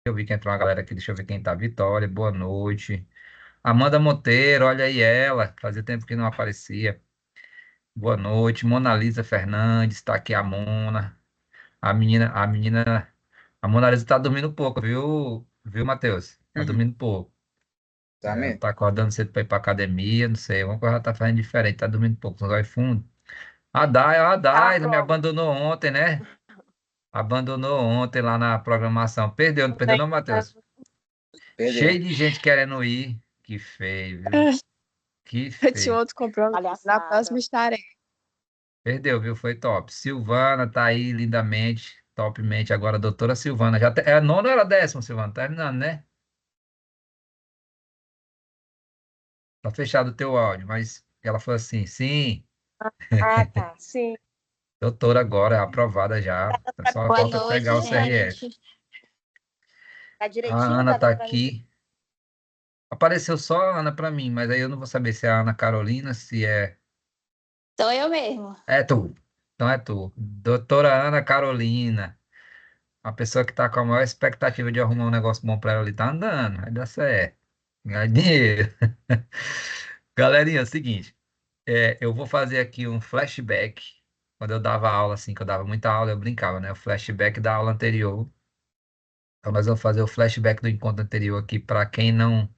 Eu vi que entrou uma galera aqui, deixa eu ver quem tá. Vitória, boa noite. Amanda Monteiro, olha aí ela, fazia tempo que não aparecia. Boa noite. Mona Lisa Fernandes, tá aqui a Mona. A Mona Lisa tá dormindo pouco, viu, Matheus? Tá Uhum. dormindo pouco. Tá Ela mesmo? tá acordando cedo pra ir pra academia, não sei, alguma coisa ela tá fazendo diferente, tá dormindo pouco, não vai fundo. A Tá Dai, me como? abandonou ontem, né? Abandonou ontem lá na programação. Perdeu, não perdeu Bem, não, tá. Matheus? Perdeu. Cheio de gente querendo ir. Que feio, viu? Ah, Que eu tinha feio. outro compromisso. Na próxima Palhaçada. estarei. Perdeu, viu? Foi top. Silvana tá aí lindamente, topmente. Agora, a doutora Silvana. É a nona ou era a décima, Silvana? Tá terminando, né? Tá fechado o teu áudio, mas ela falou assim: sim, Ah, tá. Sim. doutora agora, aprovada já. Só Boa falta pegar noite, o CRF. gente. Tá A direitinho? Ana Tá tá dando pra me ver? aqui. Apareceu só a Ana pra mim, mas aí eu não vou saber se é a Ana Carolina, se é. Sou eu mesmo. É tu. Então é tu. Doutora Ana Carolina. A pessoa que tá com a maior expectativa de arrumar um negócio bom pra ela ali tá andando. Vai dar certo. Ganhar dinheiro. Galerinha, é o seguinte. Eu vou fazer aqui um flashback. Quando eu dava aula, assim, que eu dava muita aula, eu brincava, né? O flashback da aula anterior. Então, nós vamos fazer o flashback do encontro anterior aqui para quem não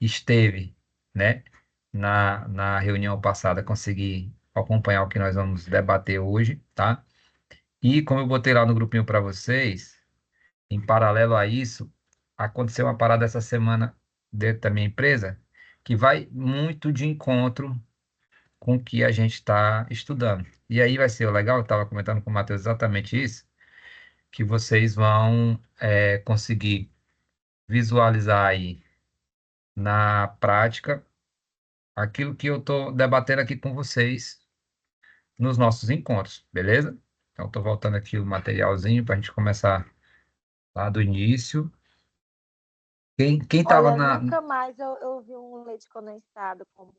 esteve, né? Na reunião passada, conseguir acompanhar o que nós vamos debater hoje, tá? E como eu botei lá no grupinho para vocês. Em paralelo a isso, aconteceu uma parada essa semana dentro da minha empresa que vai muito de encontro com o que a gente está estudando. E aí vai ser o legal, eu estava comentando com o Matheus exatamente isso, que vocês vão conseguir visualizar aí na prática aquilo que eu estou debatendo aqui com vocês nos nossos encontros, beleza? Então, estou voltando aqui o materialzinho para a gente começar lá do início. Quem estava Olha, na, nunca mais eu vi um leite condensado como.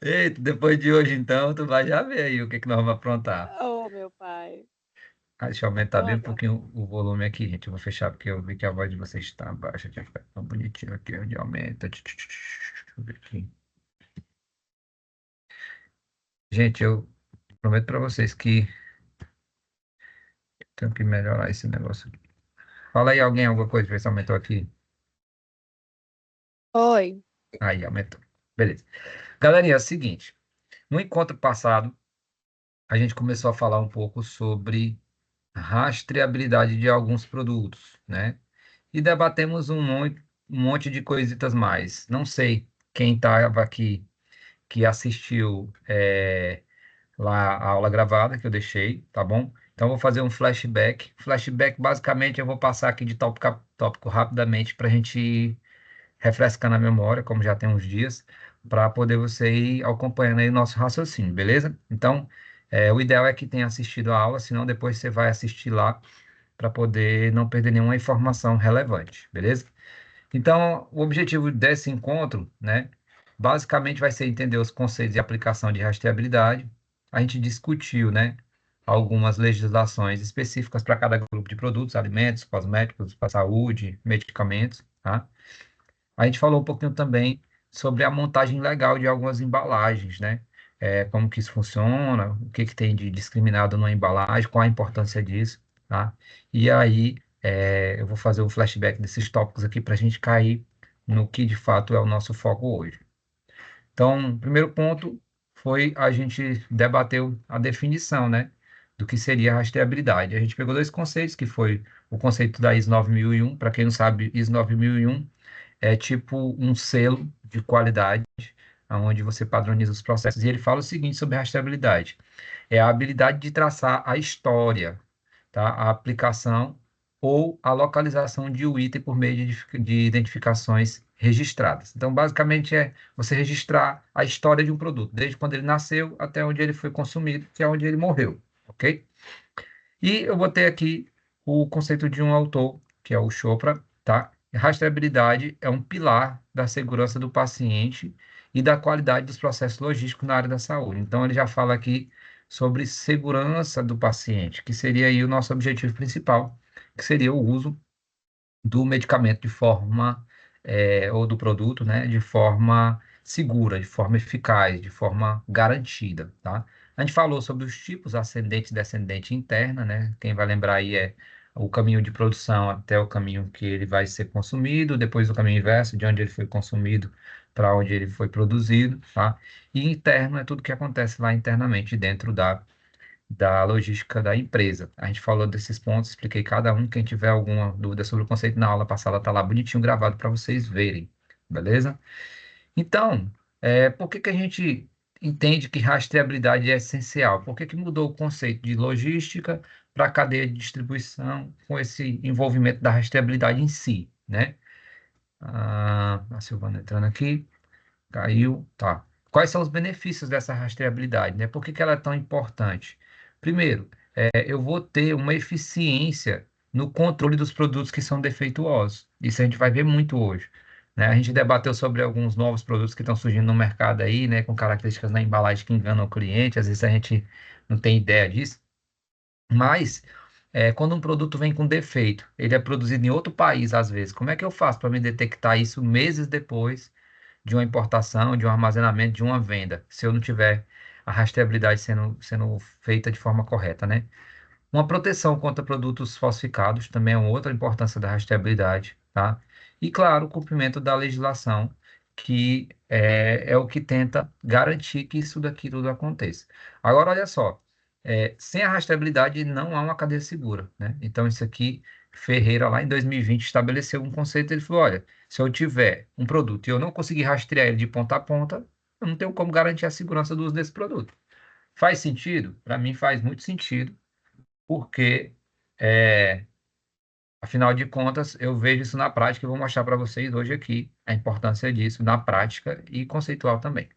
Eita, depois de hoje, então, tu vai já ver aí o que que nós vamos aprontar. Oh, meu pai. Ah, deixa eu aumentar Tô bem um agora. pouquinho o volume aqui, gente. Eu vou fechar porque eu vi que a voz de vocês está baixa. Deixa eu ficar tão bonitinho aqui, onde aumenta. Deixa eu ver aqui. Gente, eu prometo para vocês que tenho que melhorar esse negócio aqui. Fala aí alguém alguma coisa, ver se aumentou aqui. Oi. Aí, aumentou. Beleza. Galerinha, é o seguinte. No encontro passado, a gente começou a falar um pouco sobre rastreabilidade de alguns produtos, né? E debatemos um monte de coisitas mais. Não sei quem estava aqui que assistiu lá a aula gravada que eu deixei, tá bom? Então, eu vou fazer um flashback. Flashback, basicamente, eu vou passar aqui de tópico a tópico rapidamente para a gente ir refrescando a memória, como já tem uns dias, para poder você ir acompanhando aí o nosso raciocínio, beleza? Então, o ideal é que tenha assistido a aula, senão depois você vai assistir lá para poder não perder nenhuma informação relevante, beleza? Então, o objetivo desse encontro, né, basicamente vai ser entender os conceitos de aplicação de rastreabilidade. A gente discutiu, né, algumas legislações específicas para cada grupo de produtos, alimentos, cosméticos, para saúde, medicamentos, tá? A gente falou um pouquinho também sobre a montagem legal de algumas embalagens, né? Como que isso funciona, o que que tem de discriminado numa embalagem, qual a importância disso, tá? E aí, eu vou fazer um flashback desses tópicos aqui para a gente cair no que de fato é o nosso foco hoje. Então, o primeiro ponto foi a gente debateu a definição, né, do que seria rastreabilidade. A gente pegou dois conceitos, que foi o conceito da ISO 9001. Para quem não sabe, ISO 9001 é tipo um selo de qualidade, onde você padroniza os processos. E ele fala o seguinte sobre rastreabilidade: é a habilidade de traçar a história, tá? A aplicação ou a localização de um item por meio de identificações registradas. Então, basicamente, é você registrar a história de um produto, desde quando ele nasceu até onde ele foi consumido, que é onde ele morreu, ok? E eu botei aqui o conceito de um autor, que é o Chopra, tá? Rastreabilidade é um pilar da segurança do paciente e da qualidade dos processos logísticos na área da saúde. Então, ele já fala aqui sobre segurança do paciente, que seria aí o nosso objetivo principal, que seria o uso do medicamento de forma, ou do produto, né, de forma segura, de forma eficaz, de forma garantida, tá? A gente falou sobre os tipos ascendente, descendente e interna, né? Quem vai lembrar aí é o caminho de produção até o caminho que ele vai ser consumido, depois o caminho inverso, de onde ele foi consumido para onde ele foi produzido, tá? E interno é tudo que acontece lá internamente dentro da logística da empresa. A gente falou desses pontos, expliquei cada um. Quem tiver alguma dúvida sobre o conceito na aula passada, está lá bonitinho gravado para vocês verem, beleza? Então, por que que a gente entende que rastreabilidade é essencial? Por que que mudou o conceito de logística para a cadeia de distribuição com esse envolvimento da rastreabilidade em si, né? A Silvana entrando aqui. Caiu, tá. Quais são os benefícios dessa rastreabilidade, né? Por que que ela é tão importante? Primeiro, eu vou ter uma eficiência no controle dos produtos que são defeituosos. Isso a gente vai ver muito hoje, né? A gente debateu sobre alguns novos produtos que estão surgindo no mercado aí, né? Com características na embalagem que enganam o cliente. Às vezes a gente não tem ideia disso. Mas, quando um produto vem com defeito, ele é produzido em outro país, às vezes, como é que eu faço para me detectar isso meses depois de uma importação, de um armazenamento, de uma venda, se eu não tiver a rastreabilidade sendo feita de forma correta, né? Uma proteção contra produtos falsificados também é uma outra importância da rastreabilidade, tá? E, claro, o cumprimento da legislação, que é o que tenta garantir que isso daqui tudo aconteça. Agora, olha só, sem a rastreabilidade não há uma cadeia segura, né? Então, isso aqui, Ferreira, lá em 2020, estabeleceu um conceito, ele falou, olha, se eu tiver um produto e eu não conseguir rastrear ele de ponta a ponta, eu não tenho como garantir a segurança do uso desse produto. Faz sentido? Para mim faz muito sentido, porque, é, afinal de contas, eu vejo isso na prática e vou mostrar para vocês hoje aqui a importância disso na prática e conceitual também.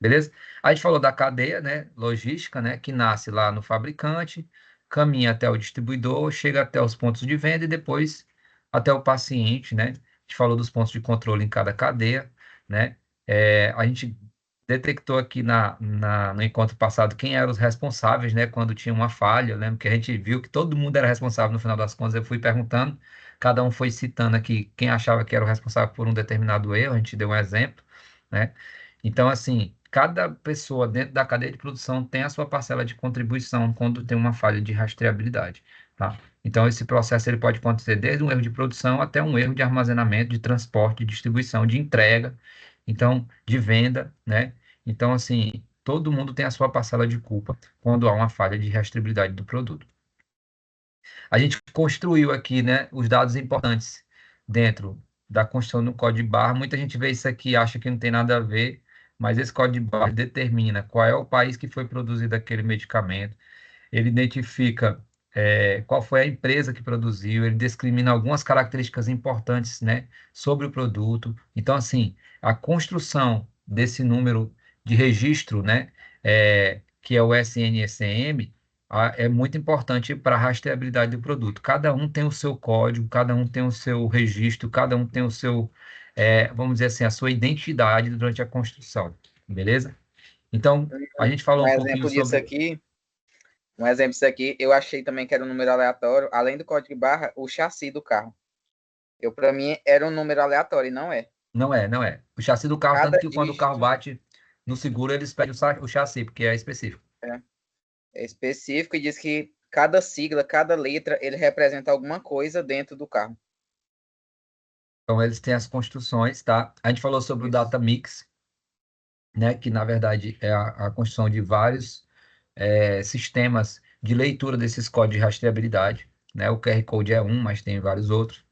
Beleza? A gente falou da cadeia, né, logística, né, que nasce lá no fabricante, caminha até o distribuidor, chega até os pontos de venda e depois até o paciente, né? A gente falou dos pontos de controle em cada cadeia, né? A gente detectou aqui no encontro passado quem eram os responsáveis, né, quando tinha uma falha. Eu lembro que a gente viu que todo mundo era responsável no final das contas. Eu fui perguntando, cada um foi citando aqui quem achava que era o responsável por um determinado erro, a gente deu um exemplo, né? Então, assim, cada pessoa dentro da cadeia de produção tem a sua parcela de contribuição quando tem uma falha de rastreabilidade, tá? Então, esse processo ele pode acontecer desde um erro de produção até um erro de armazenamento, de transporte, de distribuição, de entrega, então, de venda, né? Então, assim, todo mundo tem a sua parcela de culpa quando há uma falha de rastreabilidade do produto. A gente construiu aqui, né, os dados importantes dentro da construção do código de barra. Muita gente vê isso aqui e acha que não tem nada a ver, mas esse código de barra determina qual é o país que foi produzido aquele medicamento, ele identifica qual foi a empresa que produziu, ele discrimina algumas características importantes, né, sobre o produto. Então, assim, a construção desse número de registro, né, que é o SNSM, é muito importante para a rastreabilidade do produto. Cada um tem o seu código, cada um tem o seu registro, cada um tem o seu, vamos dizer assim, a sua identidade durante a construção, beleza? Então, a gente falou Um um pouquinho exemplo disso sobre. aqui, eu achei também que era um número aleatório, além do código de barra, o chassi do carro. Para mim, era um número aleatório, e não é. Não é, não é. O chassi do carro, tanto Cada que quando o carro dígito bate no seguro, eles pedem o chassi, porque é específico. é específico e diz que cada sigla, cada letra, ele representa alguma coisa dentro do carro. Então, eles têm as construções, tá? A gente falou sobre o Isso. data mix, né? Que, na verdade, é a construção de vários sistemas de leitura desses códigos de rastreabilidade, né? O QR Code é um, mas tem vários outros.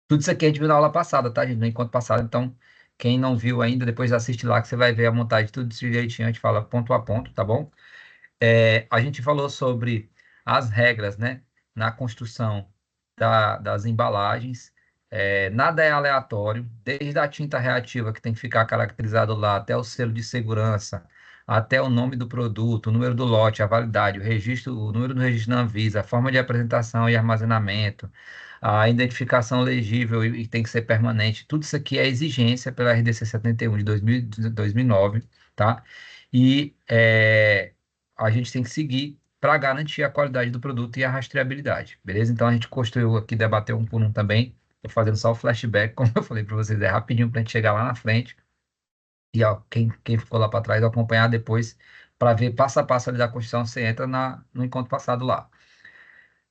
Tudo isso aqui a gente viu na aula passada, tá, gente? No encontro passado. Então, quem não viu ainda, depois assiste lá que você vai ver a montagem, tudo direitinho. A gente fala ponto a ponto, tá bom? A gente falou sobre as regras, né, na construção das embalagens. Nada é aleatório, desde a tinta reativa, que tem que ficar caracterizado lá, até o selo de segurança, até o nome do produto, o número do lote, a validade, o registro, o número do registro na Anvisa, a forma de apresentação e armazenamento, a identificação legível e tem que ser permanente. Tudo isso aqui é exigência pela RDC 71 de 2009, tá? E a gente tem que seguir para garantir a qualidade do produto e a rastreabilidade, beleza? Então a gente construiu aqui, debateu um por um também. Estou fazendo só o flashback, como eu falei para vocês, é rapidinho para a gente chegar lá na frente. E ó, quem ficou lá para trás, acompanhar depois para ver passo a passo ali da Constituição, você entra no encontro passado lá.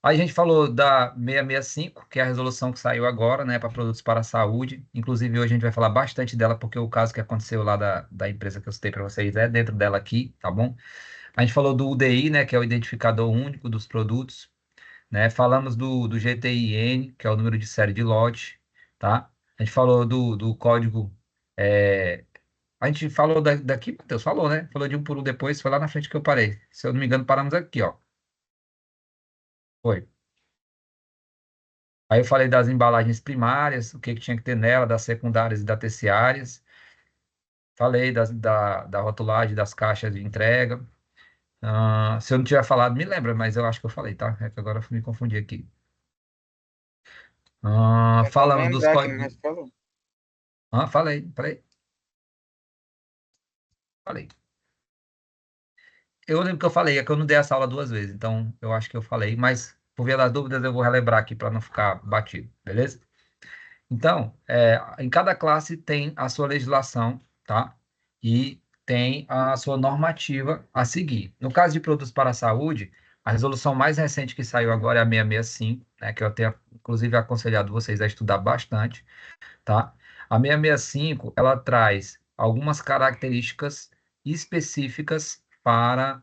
Aí a gente falou da 665, que é a resolução que saiu agora, né, para produtos para a saúde. Inclusive, hoje a gente vai falar bastante dela, porque o caso que aconteceu lá da empresa que eu citei para vocês é dentro dela aqui, tá bom? A gente falou do UDI, né, que é o identificador único dos produtos, né? Falamos do GTIN, que é o número de série de lote, tá? A gente falou do código. A gente falou daqui, Matheus, falou, né? Falou de um por um depois, foi lá na frente que eu parei. Se eu não me engano, paramos aqui, ó. Foi. Aí eu falei das embalagens primárias, o que que tinha que ter nela, das secundárias e das terciárias. Falei da rotulagem das caixas de entrega. Se eu não tiver falado, me lembra, mas eu acho que eu falei, tá? É que agora eu me confundi aqui. Tentando Falamos dos lembrar aqui, códigos. mas falou. Falei. Falei. Eu lembro que eu falei, é que eu não dei essa aula duas vezes, então eu acho que eu falei, mas por via das dúvidas eu vou relembrar aqui para não ficar batido, beleza? Então, em cada classe tem a sua legislação, tá? E tem a sua normativa a seguir. No caso de produtos para a saúde, a resolução mais recente que saiu agora é a 665, né? Que eu tenho, inclusive, aconselhado vocês a estudar bastante, tá? A 665, ela traz algumas características específicas para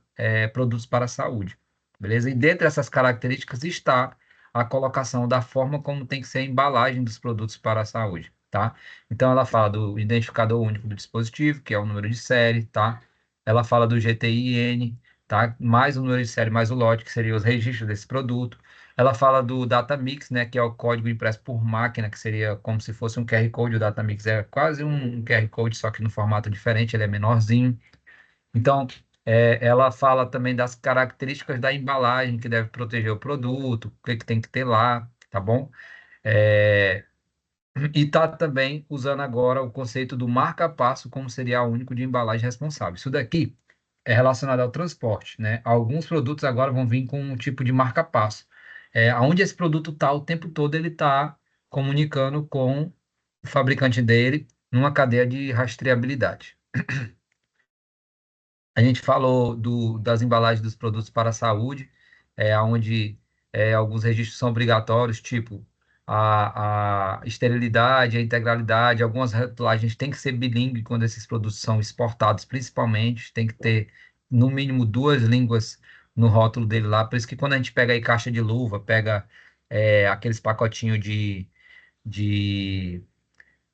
produtos para a saúde, beleza? E dentre essas características está a colocação da forma como tem que ser a embalagem dos produtos para a saúde, tá? Então, ela fala do identificador único do dispositivo, que é o número de série, tá? Ela fala do GTIN, tá? Mais o número de série, mais o lote, que seria os registros desse produto. Ela fala do data mix, né, que é o código impresso por máquina, que seria como se fosse um QR Code. O data mix é quase um QR Code, só que no formato diferente, ele é menorzinho. Então, ela fala também das características da embalagem que deve proteger o produto, o que tem que ter lá, tá bom? É, e está também usando agora o conceito do marca-passo como serial único de embalagem responsável. Isso daqui é relacionado ao transporte, né? Alguns produtos agora vão vir com um tipo de marca-passo. Onde esse produto está o tempo todo, ele está comunicando com o fabricante dele numa cadeia de rastreabilidade. A gente falou das embalagens dos produtos para a saúde, onde alguns registros são obrigatórios, tipo a esterilidade, a integralidade, algumas rotulagens têm que ser bilíngue quando esses produtos são exportados, principalmente, tem que ter no mínimo duas línguas no rótulo dele lá, por isso que quando a gente pega aí caixa de luva, pega aqueles pacotinhos de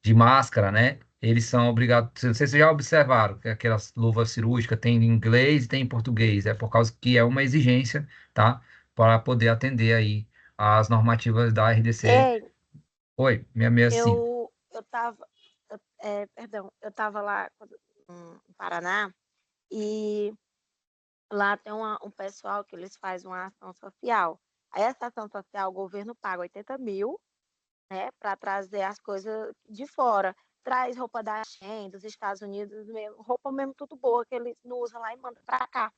de máscara, né? Eles são obrigados. Vocês já observaram que aquelas luvas cirúrgicas tem em inglês e tem em português. É por causa que é uma exigência, tá? Para poder atender aí as normativas da RDC. Ei, Oi, 665. eu tava, perdão, eu tava lá no Paraná e lá tem um pessoal que eles fazem uma ação social. Aí essa ação social, o governo paga 80 mil, né, para trazer as coisas de fora. Traz roupa da Shein, dos Estados Unidos, mesmo, roupa mesmo tudo boa que eles não usam lá e mandam para cá.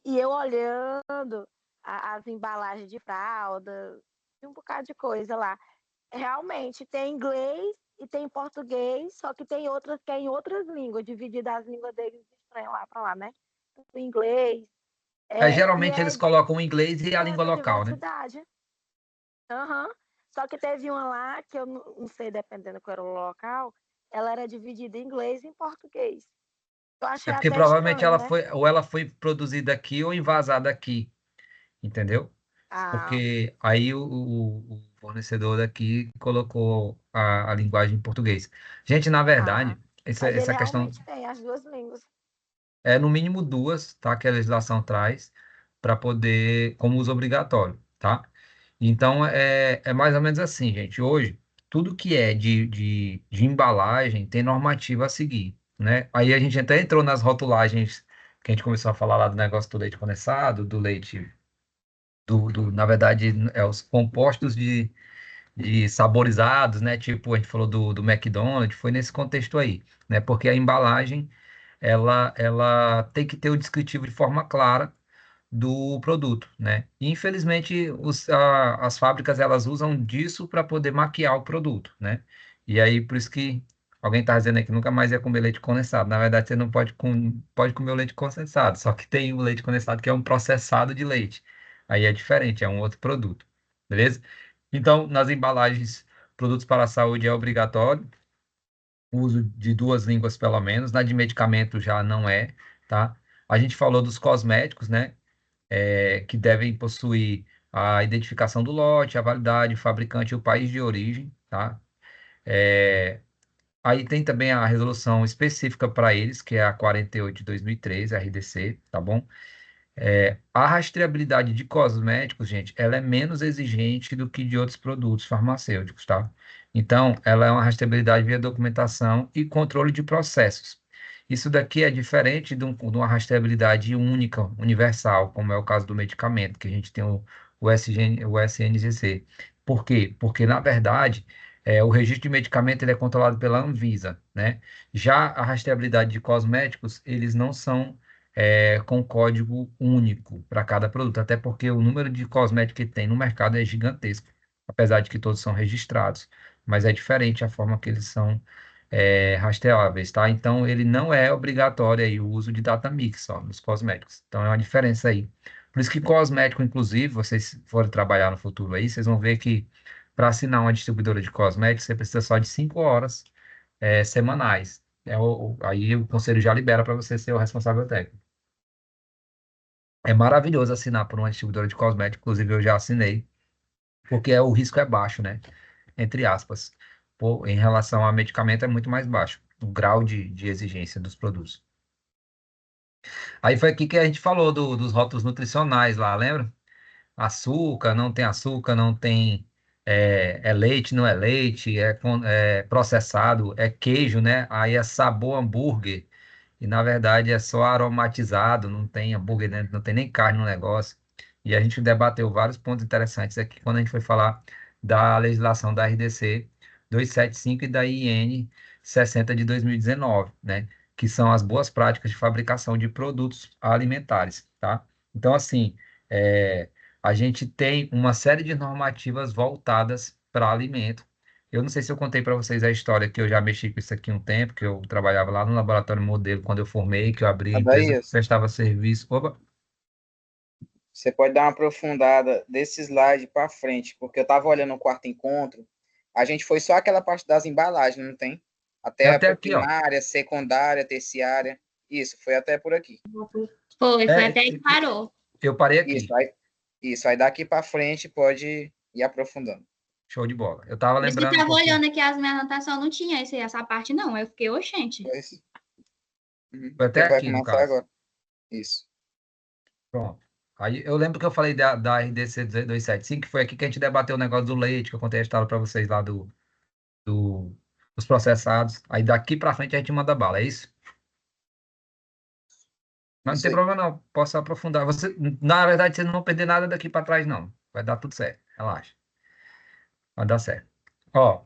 E eu olhando as embalagens de fralda, e um bocado de coisa lá. Realmente tem inglês e tem português, só que tem outras que é em outras línguas, dividida as línguas deles estranhas lá para lá, né? Tudo em inglês. E Geralmente é eles colocam o inglês e a língua essa local, né? diversidade. Aham. Só que teve uma lá que eu não sei, dependendo qual era o local, ela era dividida em inglês e em português. Eu É achei porque até provavelmente estranho, ela né? foi, ou ela foi produzida aqui ou envasada aqui, entendeu? Ah, Porque aí o fornecedor daqui colocou a linguagem em português. Gente, na ah. verdade, Mas ele essa questão realmente tem as duas línguas. é no mínimo duas, tá? Que a legislação traz para poder, como uso obrigatório, tá? Então, é mais ou menos assim, gente. Hoje, tudo que é de embalagem tem normativa a seguir, né? Aí a gente até entrou nas rotulagens que a gente começou a falar lá do negócio do leite condensado, do leite, na verdade, os compostos de saborizados, né? Tipo, a gente falou do McDonald's, foi nesse contexto aí, né? Porque a embalagem ela tem que ter o descritivo de forma clara, do produto, né? E, infelizmente, as fábricas elas usam disso para poder maquiar o produto, né? E aí, por isso que alguém está dizendo aí que nunca mais ia comer leite condensado. Na verdade, você não pode comer o leite condensado, só que tem o leite condensado que é um processado de leite. Aí é diferente, é um outro produto, beleza? Então, nas embalagens, produtos para a saúde é obrigatório o uso de duas línguas pelo menos, na de medicamento já não é, tá? A gente falou dos cosméticos, né? Que devem possuir a identificação do lote, a validade, o fabricante e o país de origem, tá? É, aí tem também a resolução específica para eles, que é a 48 de 2003, RDC, tá bom? A rastreabilidade de cosméticos, gente, ela é menos exigente do que de outros produtos farmacêuticos, tá? Então, ela é uma rastreabilidade via documentação e controle de processos. Isso daqui é diferente de uma rastreabilidade única, universal, como é o caso do medicamento, que a gente tem o SGN, o SNGC. Por quê? Porque, na verdade, o registro de medicamento ele é controlado pela Anvisa, né? Já a rastreabilidade de cosméticos, eles não são com código único para cada produto, até porque o número de cosméticos que tem no mercado é gigantesco, apesar de que todos são registrados, mas é diferente a forma que eles são rastreáveis, tá? Então, ele não é obrigatório aí, o uso de data mix ó, nos cosméticos. Então, é uma diferença aí. Por isso que cosmético, inclusive, vocês forem trabalhar no futuro aí, vocês vão ver que para assinar uma distribuidora de cosméticos, você precisa só de 5 horas semanais. Aí o conselho já libera para você ser o responsável técnico. É maravilhoso assinar por uma distribuidora de cosméticos, inclusive eu já assinei, porque o risco é baixo, né? Entre aspas. Em relação a medicamento é muito mais baixo, o grau de exigência dos produtos. Aí foi aqui que a gente falou dos rótulos nutricionais lá, lembra? Açúcar, não tem leite, não é leite, é processado, é queijo, né? Aí é sabor hambúrguer. E na verdade é só aromatizado, não tem hambúrguer dentro, não tem nem carne no negócio. E a gente debateu vários pontos interessantes aqui quando a gente foi falar da legislação da RDC 275 e da IN 60 de 2019, né? Que são as boas práticas de fabricação de produtos alimentares, tá? Então, assim, é, a gente tem uma série de normativas voltadas para alimento. Eu não sei se eu contei para vocês a história que eu já mexi com isso aqui um tempo, que eu trabalhava lá no laboratório modelo quando eu formei, que eu abri a empresa que Adaías, prestava serviço. Opa, você pode dar uma aprofundada desse slide para frente, porque eu estava olhando o quarto encontro, a gente foi só aquela parte das embalagens, não tem? é Até a até aqui, ó. primária, secundária, terciária. Isso, foi até por aqui. Foi É, até aí que parou. eu parei Isso, aqui. aí daqui para frente pode ir aprofundando. Show de bola. Eu tava Por isso que eu lembrando tava porque olhando aqui as minhas anotações, não tinha essa parte, não. Eu fiquei, oxente. Pois. foi O até tempo vai aqui, no começar caso. agora. Isso. Pronto. Aí eu lembro que eu falei da RDC 275, que foi aqui que a gente debateu o negócio do leite, que eu contei a história para vocês lá do- dos processados. Aí daqui para frente a gente manda bala, é isso? Mas não Isso tem aí. problema não, posso aprofundar. Na verdade, vocês não vão perder nada daqui para trás, não. Vai dar tudo certo, relaxa. Vai dar certo. Ó,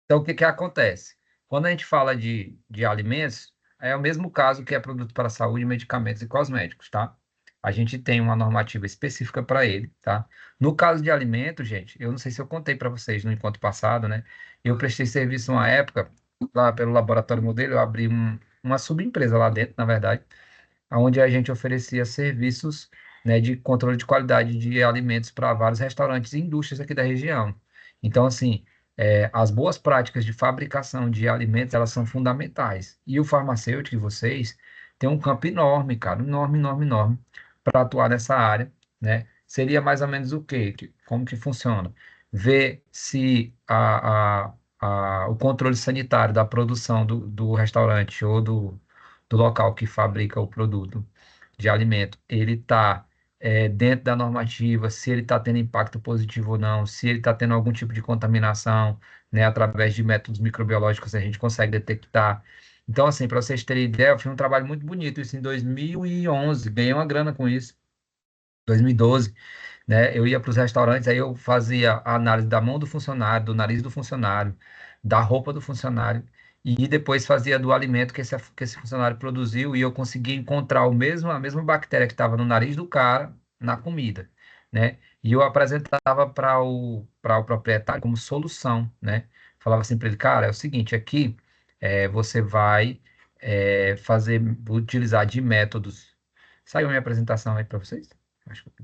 então o que que acontece? Quando a gente fala de alimentos, é o mesmo caso que é produto para saúde, medicamentos e cosméticos, tá? A gente tem uma normativa específica para ele, tá? No caso de alimentos, gente, eu não sei se eu contei para vocês no encontro passado, né? Eu prestei serviço uma época, lá pelo Laboratório Modelo, eu abri uma subempresa lá dentro, na verdade, onde a gente oferecia serviços, né, de controle de qualidade de alimentos para vários restaurantes e indústrias aqui da região. Então, assim, as boas práticas de fabricação de alimentos, elas são fundamentais. E o farmacêutico, vocês, tem um campo enorme, cara, enorme, enorme, enorme, para atuar nessa área, né? Seria mais ou menos o quê? Como que funciona? Ver se o controle sanitário da produção do restaurante ou do local que fabrica o produto de alimento, ele está dentro da normativa, se ele está tendo impacto positivo ou não, se ele está tendo algum tipo de contaminação, né, através de métodos microbiológicos, a gente consegue detectar. Então, assim, para vocês terem ideia, eu fiz um trabalho muito bonito, isso em 2011, ganhei uma grana com isso, 2012, né? Eu ia para os restaurantes, aí eu fazia a análise da mão do funcionário, do nariz do funcionário, da roupa do funcionário, e depois fazia do alimento que esse funcionário produziu, e eu conseguia encontrar a mesma bactéria que estava no nariz do cara na comida, né? E eu apresentava para o proprietário como solução, né? Falava assim para ele, cara, é o seguinte, aqui você vai utilizar de métodos. Saiu a minha apresentação aí para vocês? Acho que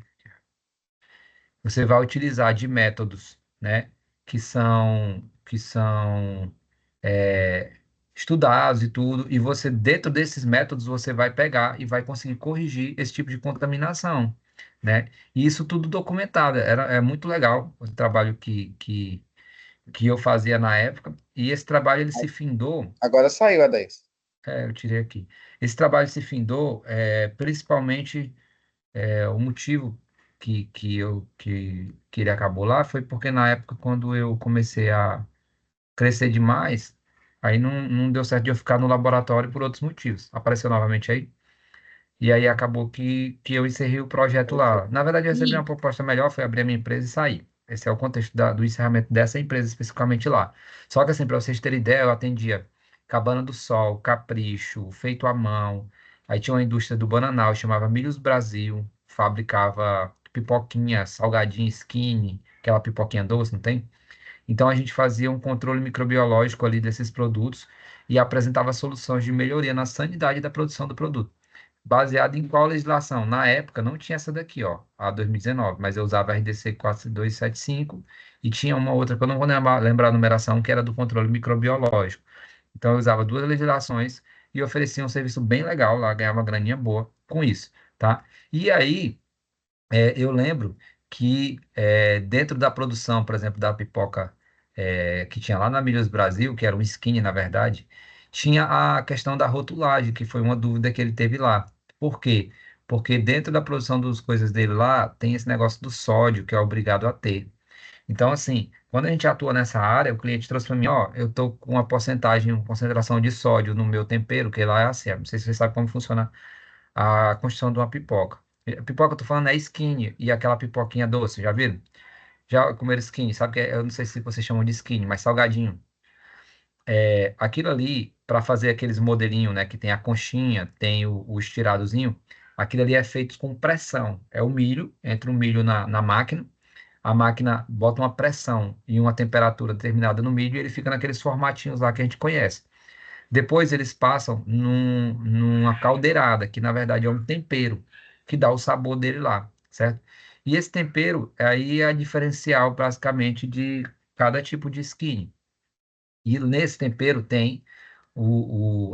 você vai utilizar de métodos, né, que são é, estudados e tudo, e você, dentro desses métodos, você vai pegar e vai conseguir corrigir esse tipo de contaminação, né? E isso tudo documentado. É muito legal o trabalho que eu fazia na época, e esse trabalho ele se findou, Agora saiu a 10. eu tirei aqui. Esse trabalho se findou, principalmente o motivo que ele acabou lá foi porque na época, quando eu comecei a crescer demais, aí não deu certo de eu ficar no laboratório por outros motivos. Apareceu novamente aí. E aí acabou que eu encerrei o projeto lá. Na verdade, eu recebi uma Ih, proposta melhor, foi abrir a minha empresa e sair. Esse é o contexto do encerramento dessa empresa especificamente lá. Só que assim, para vocês terem ideia, eu atendia Cabana do Sol, Capricho, Feito à Mão. Aí tinha uma indústria do Bananal, chamava Milhos Brasil, fabricava pipoquinha, salgadinho, skinny, aquela pipoquinha doce, não tem? Então a gente fazia um controle microbiológico ali desses produtos e apresentava soluções de melhoria na sanidade da produção do produto. Baseado em qual legislação? Na época não tinha essa daqui, ó, a 2019, mas eu usava a RDC 4275 e tinha uma outra que eu não vou lembrar a numeração, que era do controle microbiológico. Então eu usava duas legislações e oferecia um serviço bem legal lá, ganhava uma graninha boa com isso, tá? E aí eu lembro que dentro da produção, por exemplo, da pipoca que tinha lá na Milhos Brasil, que era um skinny, na verdade, tinha a questão da rotulagem, que foi uma dúvida que ele teve lá. Por quê? Porque dentro da produção das coisas dele lá, tem esse negócio do sódio, que é obrigado a ter. Então, assim, quando a gente atua nessa área, o cliente trouxe para mim, ó, eu tô com uma porcentagem, uma concentração de sódio no meu tempero, que lá é assim, não sei se você sabe como funciona a construção de uma pipoca. A pipoca que eu tô falando é skinny e aquela pipoquinha doce, já viram? Já comeram skinny, sabe que eu não sei se vocês chamam de skinny, mas salgadinho. Aquilo ali, para fazer aqueles modelinhos, né, que tem a conchinha, tem o estiradozinho, aquilo ali é feito com pressão. É o milho, entra o milho na máquina, a máquina bota uma pressão e uma temperatura determinada no milho e ele fica naqueles formatinhos lá que a gente conhece. Depois eles passam numa caldeirada, que na verdade é um tempero, que dá o sabor dele lá, certo? E esse tempero aí é diferencial basicamente de cada tipo de skin. E nesse tempero tem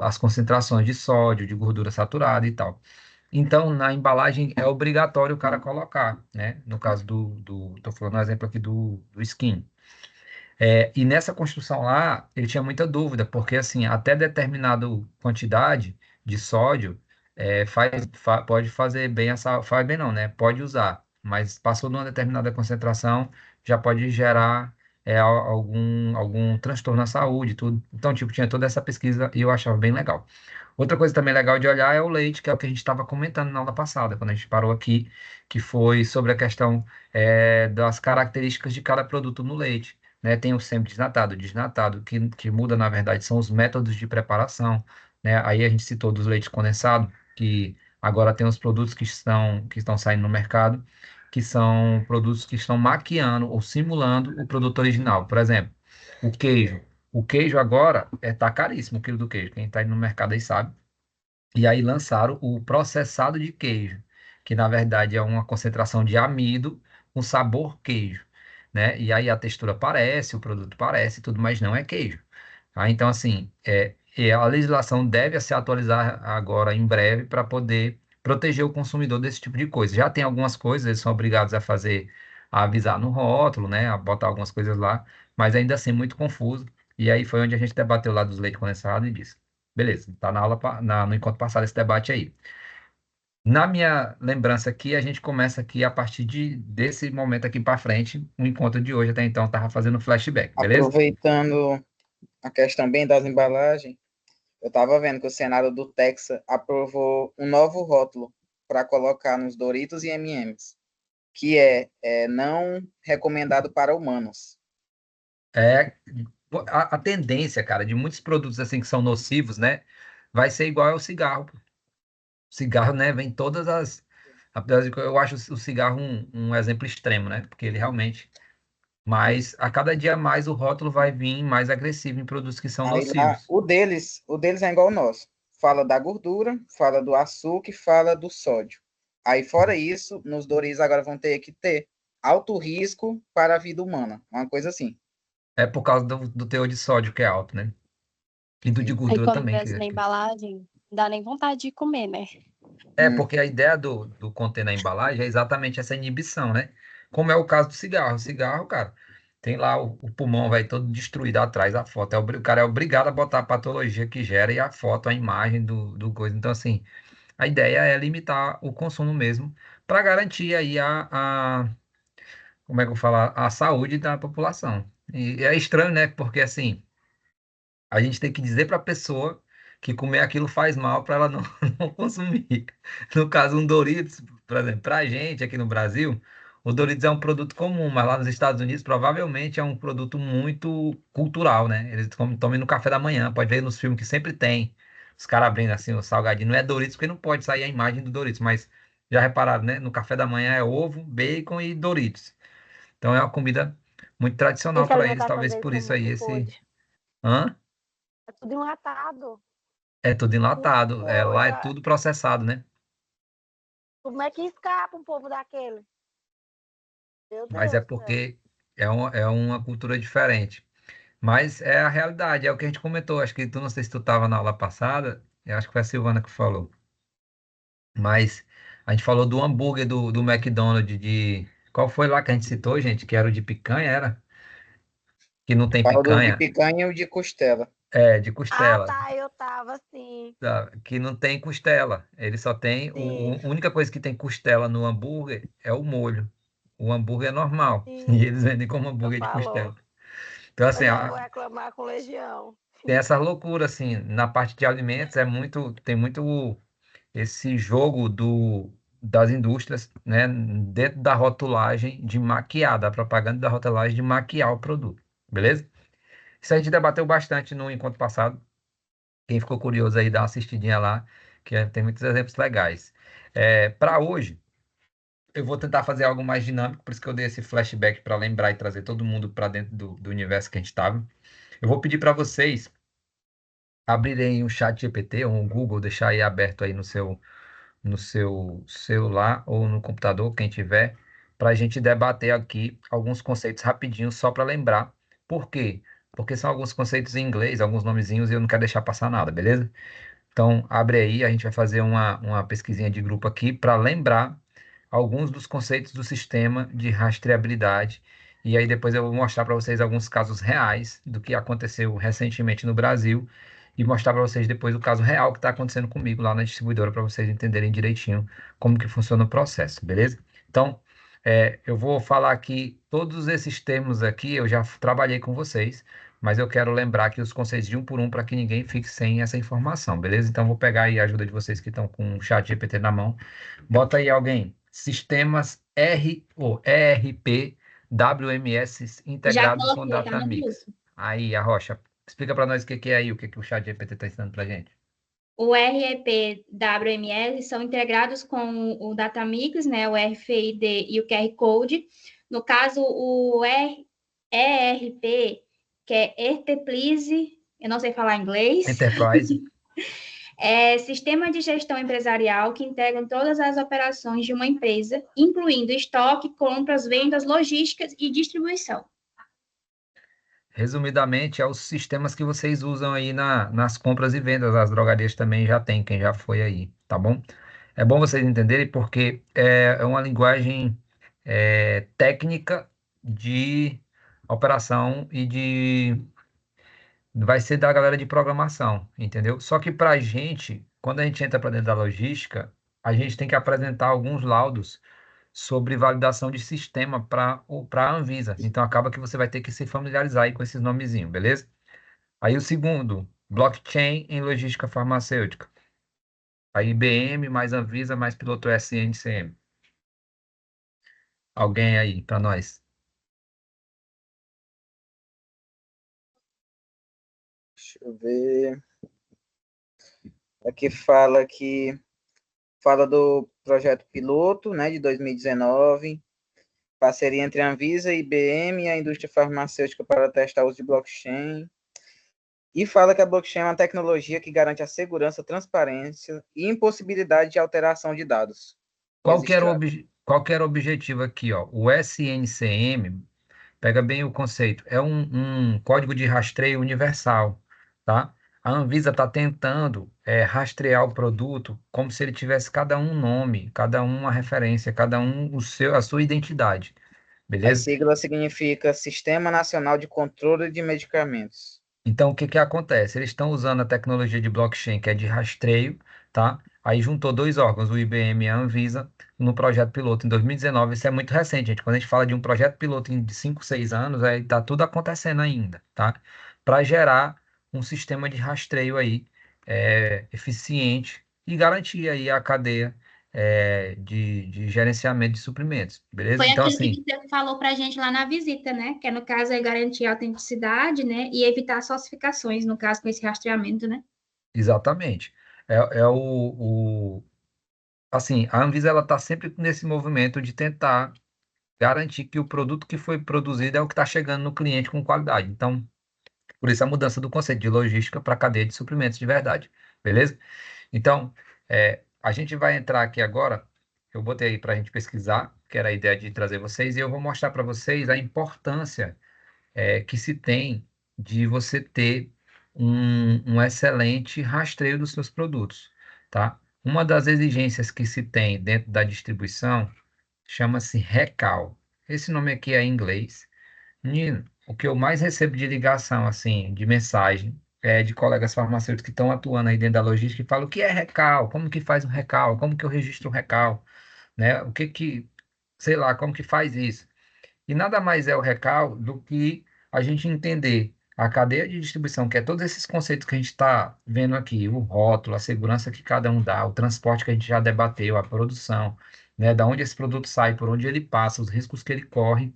as concentrações de sódio, de gordura saturada e tal. Então, na embalagem é obrigatório o cara colocar, né? No caso tô falando um exemplo aqui do skin. E nessa construção lá, ele tinha muita dúvida, porque assim, até determinada quantidade de sódio, pode fazer bem essa, faz bem não, né? Pode usar, mas passou de uma determinada concentração, já pode gerar algum transtorno na saúde, tudo. Então, tipo, tinha toda essa pesquisa e eu achava bem legal. Outra coisa também legal de olhar é o leite, que é o que a gente estava comentando na aula passada, quando a gente parou aqui, que foi sobre a questão das características de cada produto no leite, né? Tem o semi-desnatado, o desnatado, que muda, na verdade, são os métodos de preparação, né? Aí a gente citou dos leites condensados, que agora tem os produtos que estão saindo no mercado, que são produtos que estão maquiando ou simulando o produto original. Por exemplo, o queijo. O queijo agora tá caríssimo, o quilo do queijo. Quem está indo no mercado aí sabe. E aí lançaram o processado de queijo, que na verdade é uma concentração de amido com sabor queijo, né? E aí a textura parece, o produto parece, tudo, mas não é queijo. Então, assim, a legislação deve se atualizar agora em breve para poder proteger o consumidor desse tipo de coisa. Já tem algumas coisas, eles são obrigados a avisar no rótulo, né? A botar algumas coisas lá, mas ainda assim muito confuso. E aí foi onde a gente debateu lá dos leite condensado e disse. Beleza, tá na aula, no encontro passado esse debate aí. Na minha lembrança aqui, a gente começa aqui a partir desse momento aqui para frente, o encontro de hoje até então estava fazendo flashback, beleza? Aproveitando a questão bem das embalagens, eu estava vendo que o Senado do Texas aprovou um novo rótulo para colocar nos Doritos e M&M's, que é não recomendado para humanos. É, A tendência, cara, de muitos produtos assim que são nocivos, né, vai ser igual ao cigarro. O cigarro, né, vem todas as. Apesar de que eu acho o cigarro um exemplo extremo, né? Porque ele realmente. Mas a cada dia mais o rótulo vai vir mais agressivo em produtos que são Aí lá, nocivos. o deles é igual o nosso. Fala da gordura, fala do açúcar e fala do sódio. Aí, fora isso, nos Doritos agora vão ter que ter alto risco para a vida humana. Uma coisa assim. É por causa do teor de sódio que é alto, né? E do de Sim. Aí gordura quando também. vê assim na embalagem, não dá nem vontade de comer, né? É porque a ideia do conter na embalagem é exatamente essa inibição, né? Como é o caso do cigarro. O cigarro, cara, tem lá o pulmão vai todo destruído atrás da foto. O cara é obrigado a botar a patologia que gera e a foto, a imagem do coisa. Então, assim, a ideia é limitar o consumo mesmo para garantir aí como é que eu falo, a saúde da população. E é estranho, né? Porque, assim, a gente tem que dizer para a pessoa que comer aquilo faz mal para ela não, não consumir. No caso, um Doritos, por exemplo, para a gente aqui no Brasil, o Doritos é um produto comum, mas lá nos Estados Unidos provavelmente é um produto muito cultural, né? Eles tomam no café da manhã, pode ver nos filmes que sempre tem. Os caras abrindo assim o salgadinho. Não é Doritos porque não pode sair a imagem do Doritos, mas já repararam, né? No café da manhã é ovo, bacon e Doritos. Então é uma comida muito tradicional Gente, a para eles, alimentação talvez deles por é isso aí muito esse. podre. Hã? É tudo enlatado. É tudo Tudo enlatado. É, lá é coisa. tudo processado, né? Como é que escapa um povo daquele? Meu Mas é Deus do céu. porque é uma cultura diferente. Mas é a realidade, é o que a gente comentou. Acho que tu não sei se tu estava na aula passada, eu acho que foi a Silvana que falou. Mas a gente falou do hambúrguer do McDonald's de. Qual foi lá que a gente citou, gente? Que era o de picanha, era? Que não tem Fala do de picanha. picanha e o de costela. É, de Ah, costela. tá, eu tava assim. Tá? Que não tem costela. Ele só tem. Sim, A única coisa que tem costela no hambúrguer é o molho. O hambúrguer é normal. E sim, eles vendem como eu hambúrguer de falou. costela. Então, Eu assim, já vou reclamar com Legião. tem essa loucura, assim, na parte de alimentos tem muito esse jogo das indústrias, né, dentro da rotulagem de maquiar, da propaganda da rotulagem de maquiar o produto, beleza? Isso a gente debateu bastante no encontro passado. Quem ficou curioso aí, dá uma assistidinha lá, que tem muitos exemplos legais. Para hoje, eu vou tentar fazer algo mais dinâmico, por isso que eu dei esse flashback para lembrar e trazer todo mundo para dentro do universo que a gente estava. Eu vou pedir para vocês abrirem o chat GPT ou o Google, deixar aí aberto aí no seu celular ou no computador, quem tiver, para a gente debater aqui alguns conceitos rapidinho, só para lembrar. Por quê? Porque são alguns conceitos em inglês, alguns nomezinhos, e eu não quero deixar passar nada, beleza? Então, abre aí, a gente vai fazer uma pesquisinha de grupo aqui para lembrar alguns dos conceitos do sistema de rastreabilidade. E aí depois eu vou mostrar para vocês alguns casos reais do que aconteceu recentemente no Brasil e mostrar para vocês depois o caso real que está acontecendo comigo lá na distribuidora para vocês entenderem direitinho como que funciona o processo, beleza? Então, eu vou falar aqui todos esses termos aqui, eu já trabalhei com vocês, mas eu quero lembrar aqui os conceitos de um por um para que ninguém fique sem essa informação, beleza? Então, vou pegar aí a ajuda de vocês que estão com o chat GPT na mão. Bota aí alguém. Sistemas ou ERP WMS Já integrados com coloquei, tá no Datamix. grupo. Aí, a Rocha, explica para nós o que que é aí, o que que o chat GPT está ensinando para gente. O REP WMS são integrados com o Datamix, né, o RFID e o QR Code. No caso, o ERP, que é Enterprise, eu não sei falar inglês, Enterprise. é sistema de gestão empresarial que integra todas as operações de uma empresa, incluindo estoque, compras, vendas, logísticas e distribuição. Resumidamente, é os sistemas que vocês usam aí nas compras e vendas. As drogarias também já tem, quem já foi aí, tá bom? É bom vocês entenderem porque é uma linguagem técnica de operação e vai ser da galera de programação, entendeu? Só que para a gente, quando a gente entra para dentro da logística, a gente tem que apresentar alguns laudos sobre validação de sistema para a Anvisa. Então acaba que você vai ter que se familiarizar aí com esses nomezinhos, beleza? Aí o segundo, blockchain em logística farmacêutica. Aí IBM mais Anvisa mais piloto SNCM. Alguém aí para nós? eu ver. Aqui fala do projeto piloto, né, de 2019, parceria entre a Anvisa, IBM e a indústria farmacêutica para testar o uso de blockchain. E fala que a blockchain é uma tecnologia que garante a segurança, transparência e impossibilidade de alteração de dados registrados. Qual que era o objetivo aqui, ó? O SNCM, pega bem o conceito, é um código de rastreio universal, tá? A Anvisa está tentando rastrear o produto como se ele tivesse cada um nome, cada um uma referência, cada um a sua identidade, A beleza? sigla significa Sistema Nacional de Controle de Medicamentos. Então, o que que acontece? Eles estão usando a tecnologia de blockchain, que é de rastreio, tá? Aí juntou dois órgãos, o IBM e a Anvisa, no projeto piloto em 2019. Isso é muito recente, gente. Quando a gente fala de um projeto piloto de 5, 6 anos, aí tá tudo acontecendo ainda, tá? Para gerar um sistema de rastreio aí eficiente e garantir aí a cadeia de gerenciamento de suprimentos, beleza? Foi Então, aquilo que assim, você falou para a gente lá na visita, né? Que no caso é garantir a autenticidade, né? E evitar falsificações, no caso, com esse rastreamento, né? exatamente. Assim, a Anvisa ela está sempre nesse movimento de tentar garantir que o produto que foi produzido é o que está chegando no cliente com qualidade. Então, por isso a mudança do conceito de logística para cadeia de suprimentos de verdade, beleza? Então, a gente vai entrar aqui agora. Eu botei aí para a gente pesquisar, que era a ideia de trazer vocês, e eu vou mostrar para vocês a importância que se tem de você ter um excelente rastreio dos seus produtos, tá? Uma das exigências que se tem dentro da distribuição chama-se RECAL. Esse nome aqui é em inglês. Menino, o que eu mais recebo de ligação, assim, de mensagem, é de colegas farmacêuticos que estão atuando aí dentro da logística e falam: o que é RECAL? Como que faz um RECAL? Como que eu registro um RECAL? Né? Sei lá, como que faz isso? E nada mais é o recal do que a gente entender a cadeia de distribuição, que é todos esses conceitos que a gente está vendo aqui, o rótulo, a segurança que cada um dá, o transporte que a gente já debateu, a produção, né, da onde esse produto sai, por onde ele passa, os riscos que ele corre,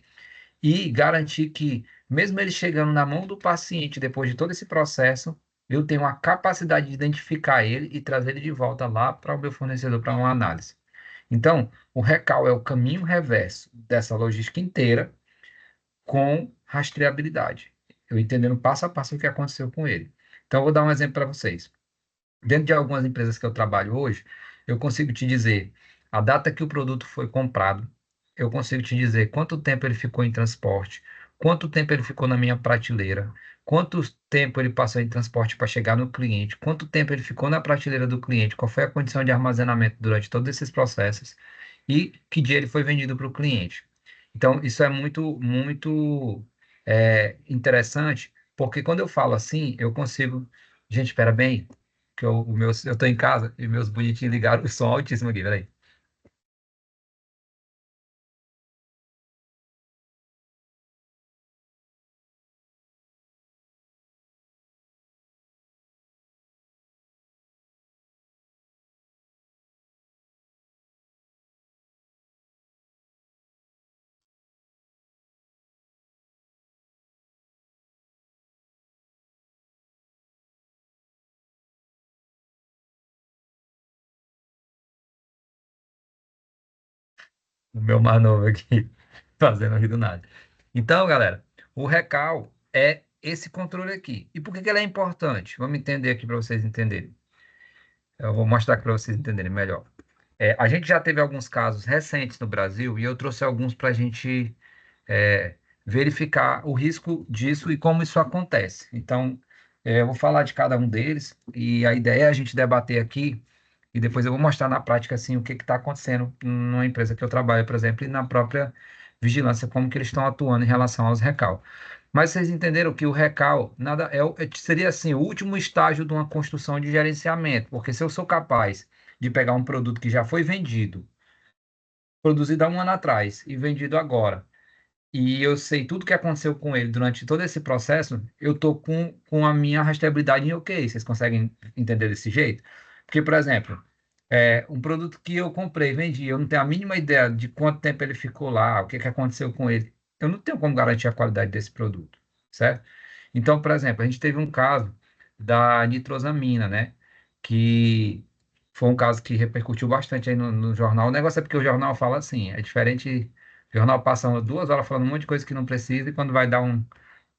e garantir que, mesmo ele chegando na mão do paciente, depois de todo esse processo, eu tenho a capacidade de identificar ele e trazer ele de volta lá para o meu fornecedor para uma análise. Então, o recal é o caminho reverso dessa logística inteira com rastreabilidade. Eu entendendo passo a passo o que aconteceu com ele. Então, eu vou dar um exemplo para vocês. Dentro de algumas empresas que eu trabalho hoje, eu consigo te dizer a data que o produto foi comprado, eu consigo te dizer quanto tempo ele ficou em transporte, quanto tempo ele ficou na minha prateleira, quanto tempo ele passou em transporte para chegar no cliente, quanto tempo ele ficou na prateleira do cliente, qual foi a condição de armazenamento durante todos esses processos e que dia ele foi vendido para o cliente. Então, isso é muito, muito interessante, porque quando eu falo assim, eu consigo. Gente, espera bem, que eu tô em casa e meus bonitinhos ligaram o som altíssimo aqui, peraí. O meu mais novo aqui, fazendo rir do nada. Então, galera, o recal é esse controle aqui. E por que que ele é importante? Vamos entender aqui para vocês entenderem. Eu vou mostrar aqui para vocês entenderem melhor. A gente já teve alguns casos recentes no Brasil e eu trouxe alguns para a gente verificar o risco disso e como isso acontece. Então, eu vou falar de cada um deles e a ideia é a gente debater aqui e depois eu vou mostrar na prática assim o que está acontecendo numa empresa que eu trabalho, por exemplo, e na própria vigilância, como que eles estão atuando em relação aos recal. Mas vocês entenderam que o recal nada seria assim o último estágio de uma construção de gerenciamento, porque se eu sou capaz de pegar um produto que já foi vendido, produzido há um ano atrás e vendido agora, e eu sei tudo que aconteceu com ele durante todo esse processo, eu tô com a minha rastreabilidade em ok. Vocês conseguem entender desse jeito? Porque, por exemplo, um produto que eu comprei, vendi, eu não tenho a mínima ideia de quanto tempo ele ficou lá, o que que aconteceu com ele. Eu não tenho como garantir a qualidade desse produto, certo? Então, por exemplo, a gente teve um caso da nitrosamina, né? Que foi um caso que repercutiu bastante aí no jornal. O negócio é porque o jornal fala assim, é diferente. O jornal passa 2 horas falando um monte de coisa que não precisa e quando vai dar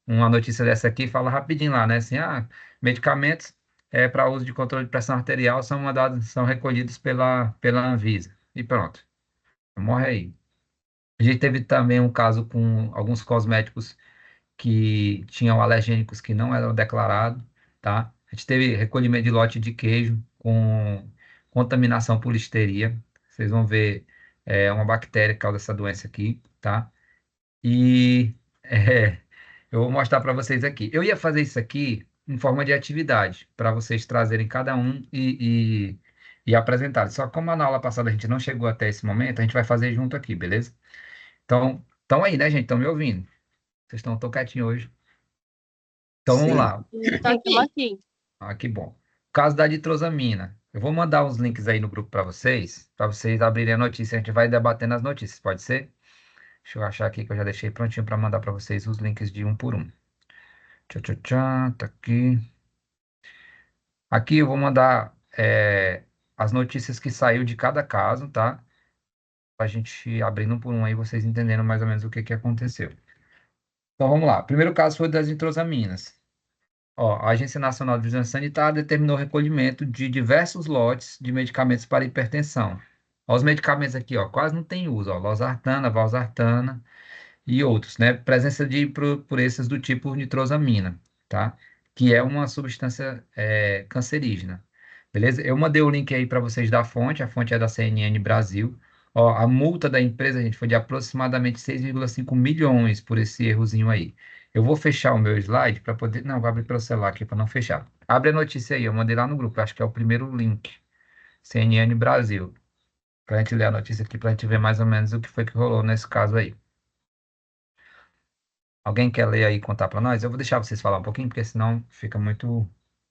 uma notícia dessa aqui, fala rapidinho lá, né? Assim, medicamentos para uso de controle de pressão arterial são mandados, são recolhidos pela Anvisa. E pronto, morre aí. A gente teve também um caso com alguns cosméticos que tinham alergênicos que não eram declarados, tá? A gente teve recolhimento de lote de queijo com contaminação por listeria. Vocês vão ver, uma bactéria que causa essa doença aqui, tá? E é, eu vou mostrar para vocês aqui. Eu ia fazer isso aqui em forma de atividade, para vocês trazerem cada um e apresentarem. Só que como na aula passada a gente não chegou até esse momento, a gente vai fazer junto aqui, beleza? Então, estão aí, né, gente? Estão me ouvindo? Vocês estão tão quietinhos hoje. Então, vamos Sim. lá. Tô Estamos aqui. aqui. Ah, que bom. Caso da nitrosamina. Eu vou mandar uns links aí no grupo para vocês abrirem a notícia. A gente vai debatendo as notícias, pode ser? Deixa eu achar aqui que eu já deixei prontinho para mandar para vocês os links de um por um. Tchau, tchau, tchau, tá aqui. Aqui eu vou mandar as notícias que saiu de cada caso, tá? Pra gente abrindo um por um aí, vocês entendendo mais ou menos o que que aconteceu. Então vamos lá. O primeiro caso foi das nitrosaminas. Ó, a Agência Nacional de Vigilância Sanitária determinou o recolhimento de diversos lotes de medicamentos para hipertensão. Ó, os medicamentos aqui, ó, quase não tem uso, ó, losartana, valsartana e outros, né? Presença de impurezas do tipo nitrosamina, tá? Que é uma substância cancerígena. Beleza? Eu mandei o link aí para vocês da fonte, a fonte é da CNN Brasil. Ó, a multa da empresa, gente, foi de aproximadamente 6,5 milhões por esse errozinho aí. Eu vou fechar o meu slide para poder. Não, vou abrir pelo celular aqui para não fechar. Abre a notícia aí, eu mandei lá no grupo, acho que é o primeiro link. CNN Brasil. Para a gente ler a notícia aqui, para a gente ver mais ou menos o que foi que rolou nesse caso aí. Alguém quer ler aí e contar para nós? Eu vou deixar vocês falar um pouquinho, porque senão fica muito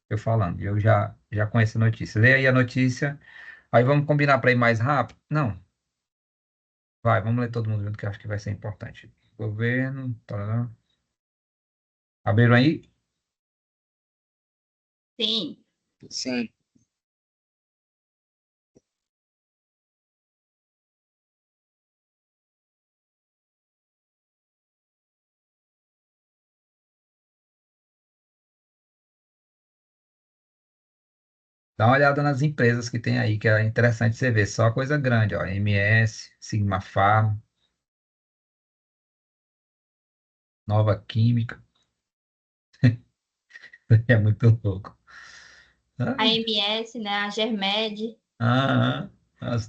eu falando. Eu já conheço a notícia. Lê aí a notícia. Aí vamos combinar para ir mais rápido? Não. Vai, vamos ler todo mundo junto, que eu acho que vai ser importante. Governo. Tarará. Abriram aí? Sim. Sim. Dá uma olhada nas empresas que tem aí, que é interessante você ver. Só coisa grande, ó. MS, Sigma Farm, Nova Química. É muito louco. A Ai, MS, né? A Germed. ah, as-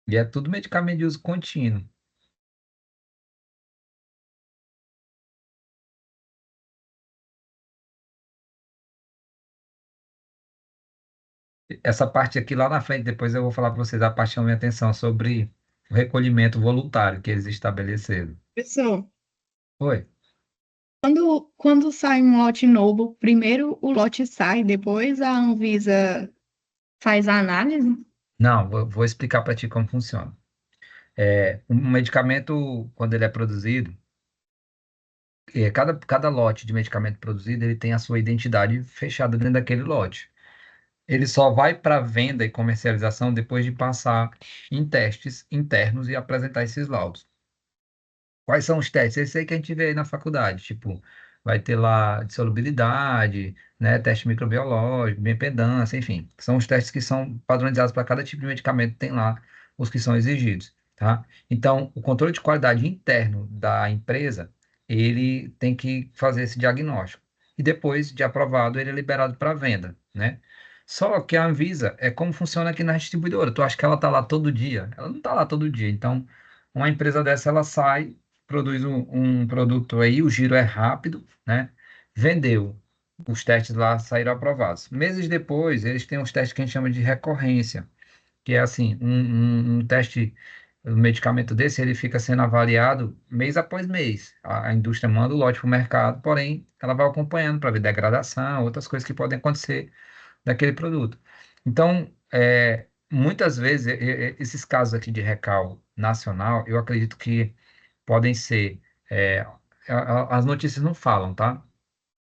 E é tudo medicamento de uso contínuo. Essa parte aqui lá na frente, depois eu vou falar para vocês a parte que chama minha atenção sobre o recolhimento voluntário que eles estabeleceram. Pessoal, Oi? quando sai um lote novo, primeiro o lote sai, depois a Anvisa faz a análise? Não, vou explicar para ti como funciona. Um medicamento, quando ele é produzido, cada lote de medicamento produzido, ele tem a sua identidade fechada dentro daquele lote. Ele só vai para venda e comercialização depois de passar em testes internos e apresentar esses laudos. Quais são os testes? Esse aí que a gente vê aí na faculdade, tipo, vai ter lá de solubilidade, né, teste microbiológico, bioimpedância, enfim, são os testes que são padronizados para cada tipo de medicamento, tem lá os que são exigidos, tá? Então, o controle de qualidade interno da empresa, ele tem que fazer esse diagnóstico. E depois de aprovado, ele é liberado para venda, né? Só que a Anvisa é como funciona aqui na distribuidora. Tu acha que ela está lá todo dia? Ela não está lá todo dia. Então, uma empresa dessa, ela sai, produz um produto aí, o giro é rápido, né? Vendeu. Os testes lá saíram aprovados. Meses depois, eles têm os testes que a gente chama de recorrência. que é assim, um teste, um medicamento desse, ele fica sendo avaliado mês após mês. A indústria manda o lote para o mercado, porém, ela vai acompanhando para ver degradação, outras coisas que podem acontecer daquele produto. Então, muitas vezes, esses casos aqui de recal nacional, eu acredito que podem ser, é, as notícias não falam, tá?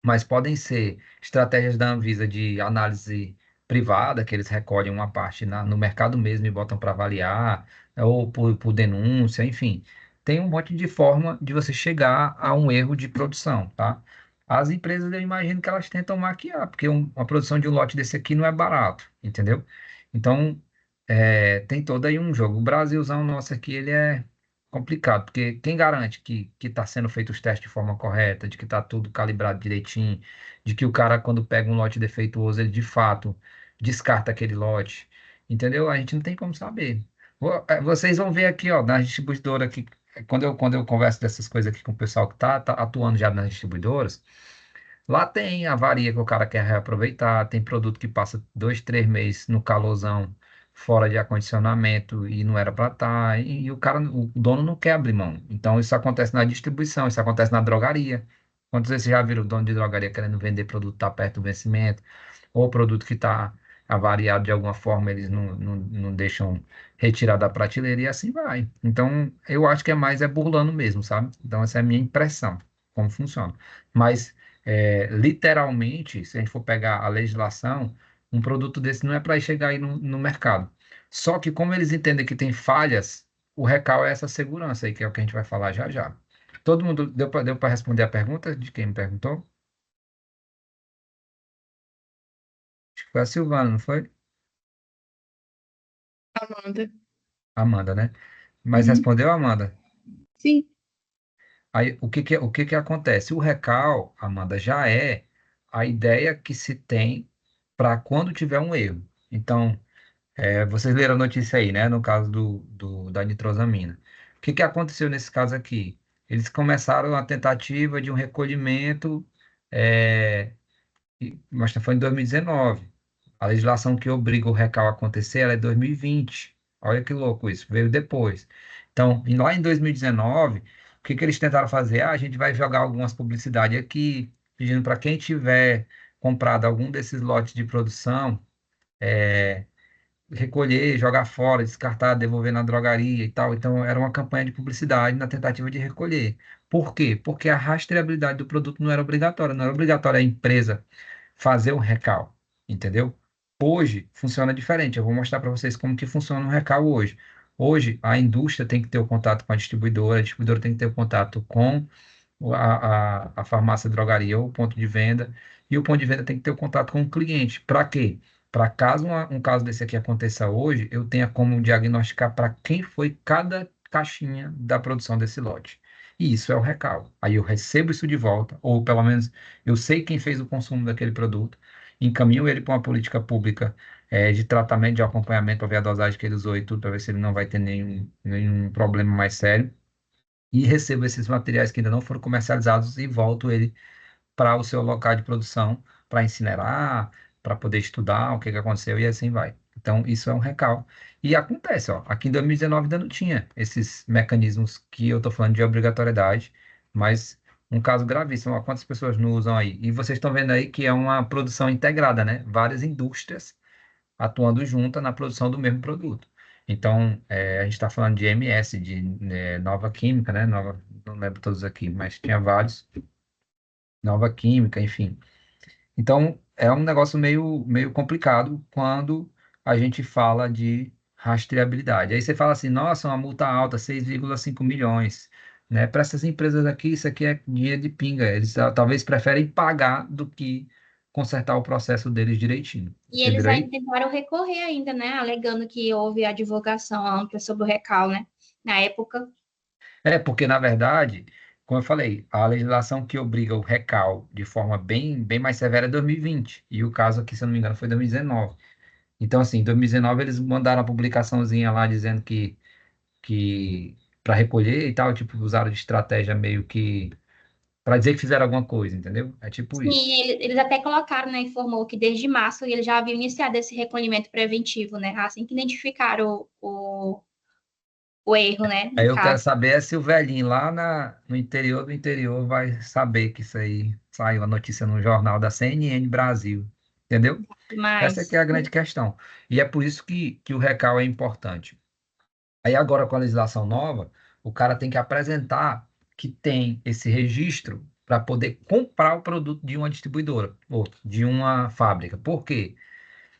Mas podem ser estratégias da Anvisa de análise privada, que eles recolhem uma parte no mercado mesmo e botam para avaliar, ou por denúncia, enfim. Tem um monte de forma de você chegar a um erro de produção, tá? As empresas, eu imagino que elas tentam maquiar, porque uma produção de um lote desse aqui não é barato, entendeu? Então, tem todo aí um jogo. O Brasilzão nosso aqui, ele é complicado, porque quem garante que está sendo feito os testes de forma correta, de que está tudo calibrado direitinho, de que o cara, quando pega um lote defeituoso, ele de fato descarta aquele lote, entendeu? A gente não tem como saber. Vocês vão ver aqui, ó, na distribuidora aqui, quando eu converso dessas coisas aqui com o pessoal que tá atuando já nas distribuidoras, lá tem avaria que o cara quer reaproveitar, tem produto que passa 2, 3 meses no calorzão, fora de acondicionamento e não era para estar, e o cara, o dono não quer abrir mão. Então isso acontece na distribuição, isso acontece na drogaria. Quantas vezes você já viram o dono de drogaria querendo vender produto que está perto do vencimento, ou produto que está avariado de alguma forma, eles não deixam retirar da prateleira e assim vai. Então eu acho que é burlando mesmo, sabe? Então essa é a minha impressão, como funciona. Mas literalmente, se a gente for pegar a legislação, um produto desse não é para chegar aí no mercado. Só que como eles entendem que tem falhas, o recal é essa segurança aí, que é o que a gente vai falar já já. Todo mundo deu para responder a pergunta de quem me perguntou? Acho que foi a Silvana, não foi? Amanda. Amanda, né? Mas Uhum. respondeu, Amanda? Sim. Aí, o que que acontece? O recal, Amanda, já é a ideia que se tem para quando tiver um erro. Então, vocês leram a notícia aí, né? No caso da nitrosamina. O que que aconteceu nesse caso aqui? Eles começaram a tentativa de um recolhimento, é, mas foi em 2019. A legislação que obriga o recal a acontecer, ela é 2020. Olha que louco isso, veio depois. Então, lá em 2019, o que que eles tentaram fazer? Ah, a gente vai jogar algumas publicidades aqui, pedindo para quem tiver comprado algum desses lotes de produção, recolher, jogar fora, descartar, devolver na drogaria e tal. Então, era uma campanha de publicidade na tentativa de recolher. Por quê? Porque a rastreabilidade do produto não era obrigatória. Não era obrigatória a empresa fazer o recal, entendeu? Hoje funciona diferente. Eu vou mostrar para vocês como que funciona o recal hoje. Hoje, a indústria tem que ter o contato com a distribuidora tem que ter o contato com a farmácia, a drogaria ou o ponto de venda, e o ponto de venda tem que ter o contato com o cliente. Para quê? Para caso um caso desse aqui aconteça hoje, eu tenha como diagnosticar para quem foi cada caixinha da produção desse lote. E isso é o recall. Aí eu recebo isso de volta, ou pelo menos eu sei quem fez o consumo daquele produto, encaminho ele para uma política pública de tratamento, de acompanhamento para ver a dosagem que ele usou e tudo, para ver se ele não vai ter nenhum problema mais sério e recebo esses materiais que ainda não foram comercializados e volto ele para o seu local de produção para incinerar, para poder estudar o que que aconteceu e assim vai. Então, isso é um recal. E acontece, ó, aqui em 2019 ainda não tinha esses mecanismos que eu estou falando de obrigatoriedade, mas um caso gravíssimo, ó, quantas pessoas não usam aí? E vocês estão vendo aí que é uma produção integrada, né? Várias indústrias atuando junta na produção do mesmo produto. Então, a gente está falando de MS, de Nova Química, né? Nova, não lembro todos aqui, mas tinha vários. Nova Química, enfim. Então, é um negócio meio complicado quando a gente fala de rastreabilidade. Aí você fala assim, nossa, uma multa alta, 6,5 milhões. Né? Para essas empresas aqui, isso aqui é dinheiro de pinga. Eles talvez preferem pagar do que consertar o processo deles direitinho. E eles Entenderam ainda aí? tentaram recorrer ainda, né? Alegando que houve a divulgação ampla sobre o recal, né? Na época. Porque, na verdade, como eu falei, a legislação que obriga o recal de forma bem mais severa é 2020. E o caso aqui, se eu não me engano, foi 2019. Então, assim, em 2019 eles mandaram a publicaçãozinha lá dizendo que para recolher e tal, tipo, usaram de estratégia meio que para dizer que fizeram alguma coisa, entendeu? É tipo isso. Sim, eles até colocaram, né, informou que desde março eles já haviam iniciado esse recolhimento preventivo, né, assim que identificaram o erro, né, Aí no eu quero caso. saber é se o velhinho lá no interior do interior vai saber que isso aí saiu a notícia no jornal da CNN Brasil, entendeu? Essa aqui Mas, é a grande questão. E é por isso que o recal é importante. Aí agora com a legislação nova, o cara tem que apresentar que tem esse registro para poder comprar o produto de uma distribuidora ou de uma fábrica. Por quê?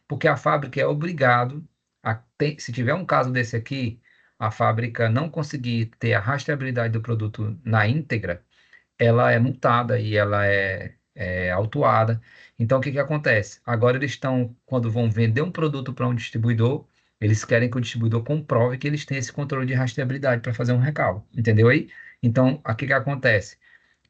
Porque a fábrica é obrigado a ter, se tiver um caso desse aqui, a fábrica não conseguir ter a rastreabilidade do produto na íntegra, ela é multada e ela é autuada. Então, o que que acontece? Agora eles estão, quando vão vender um produto para um distribuidor, eles querem que o distribuidor comprove que eles têm esse controle de rastreabilidade para fazer um recall. Entendeu aí? Então, o que que acontece?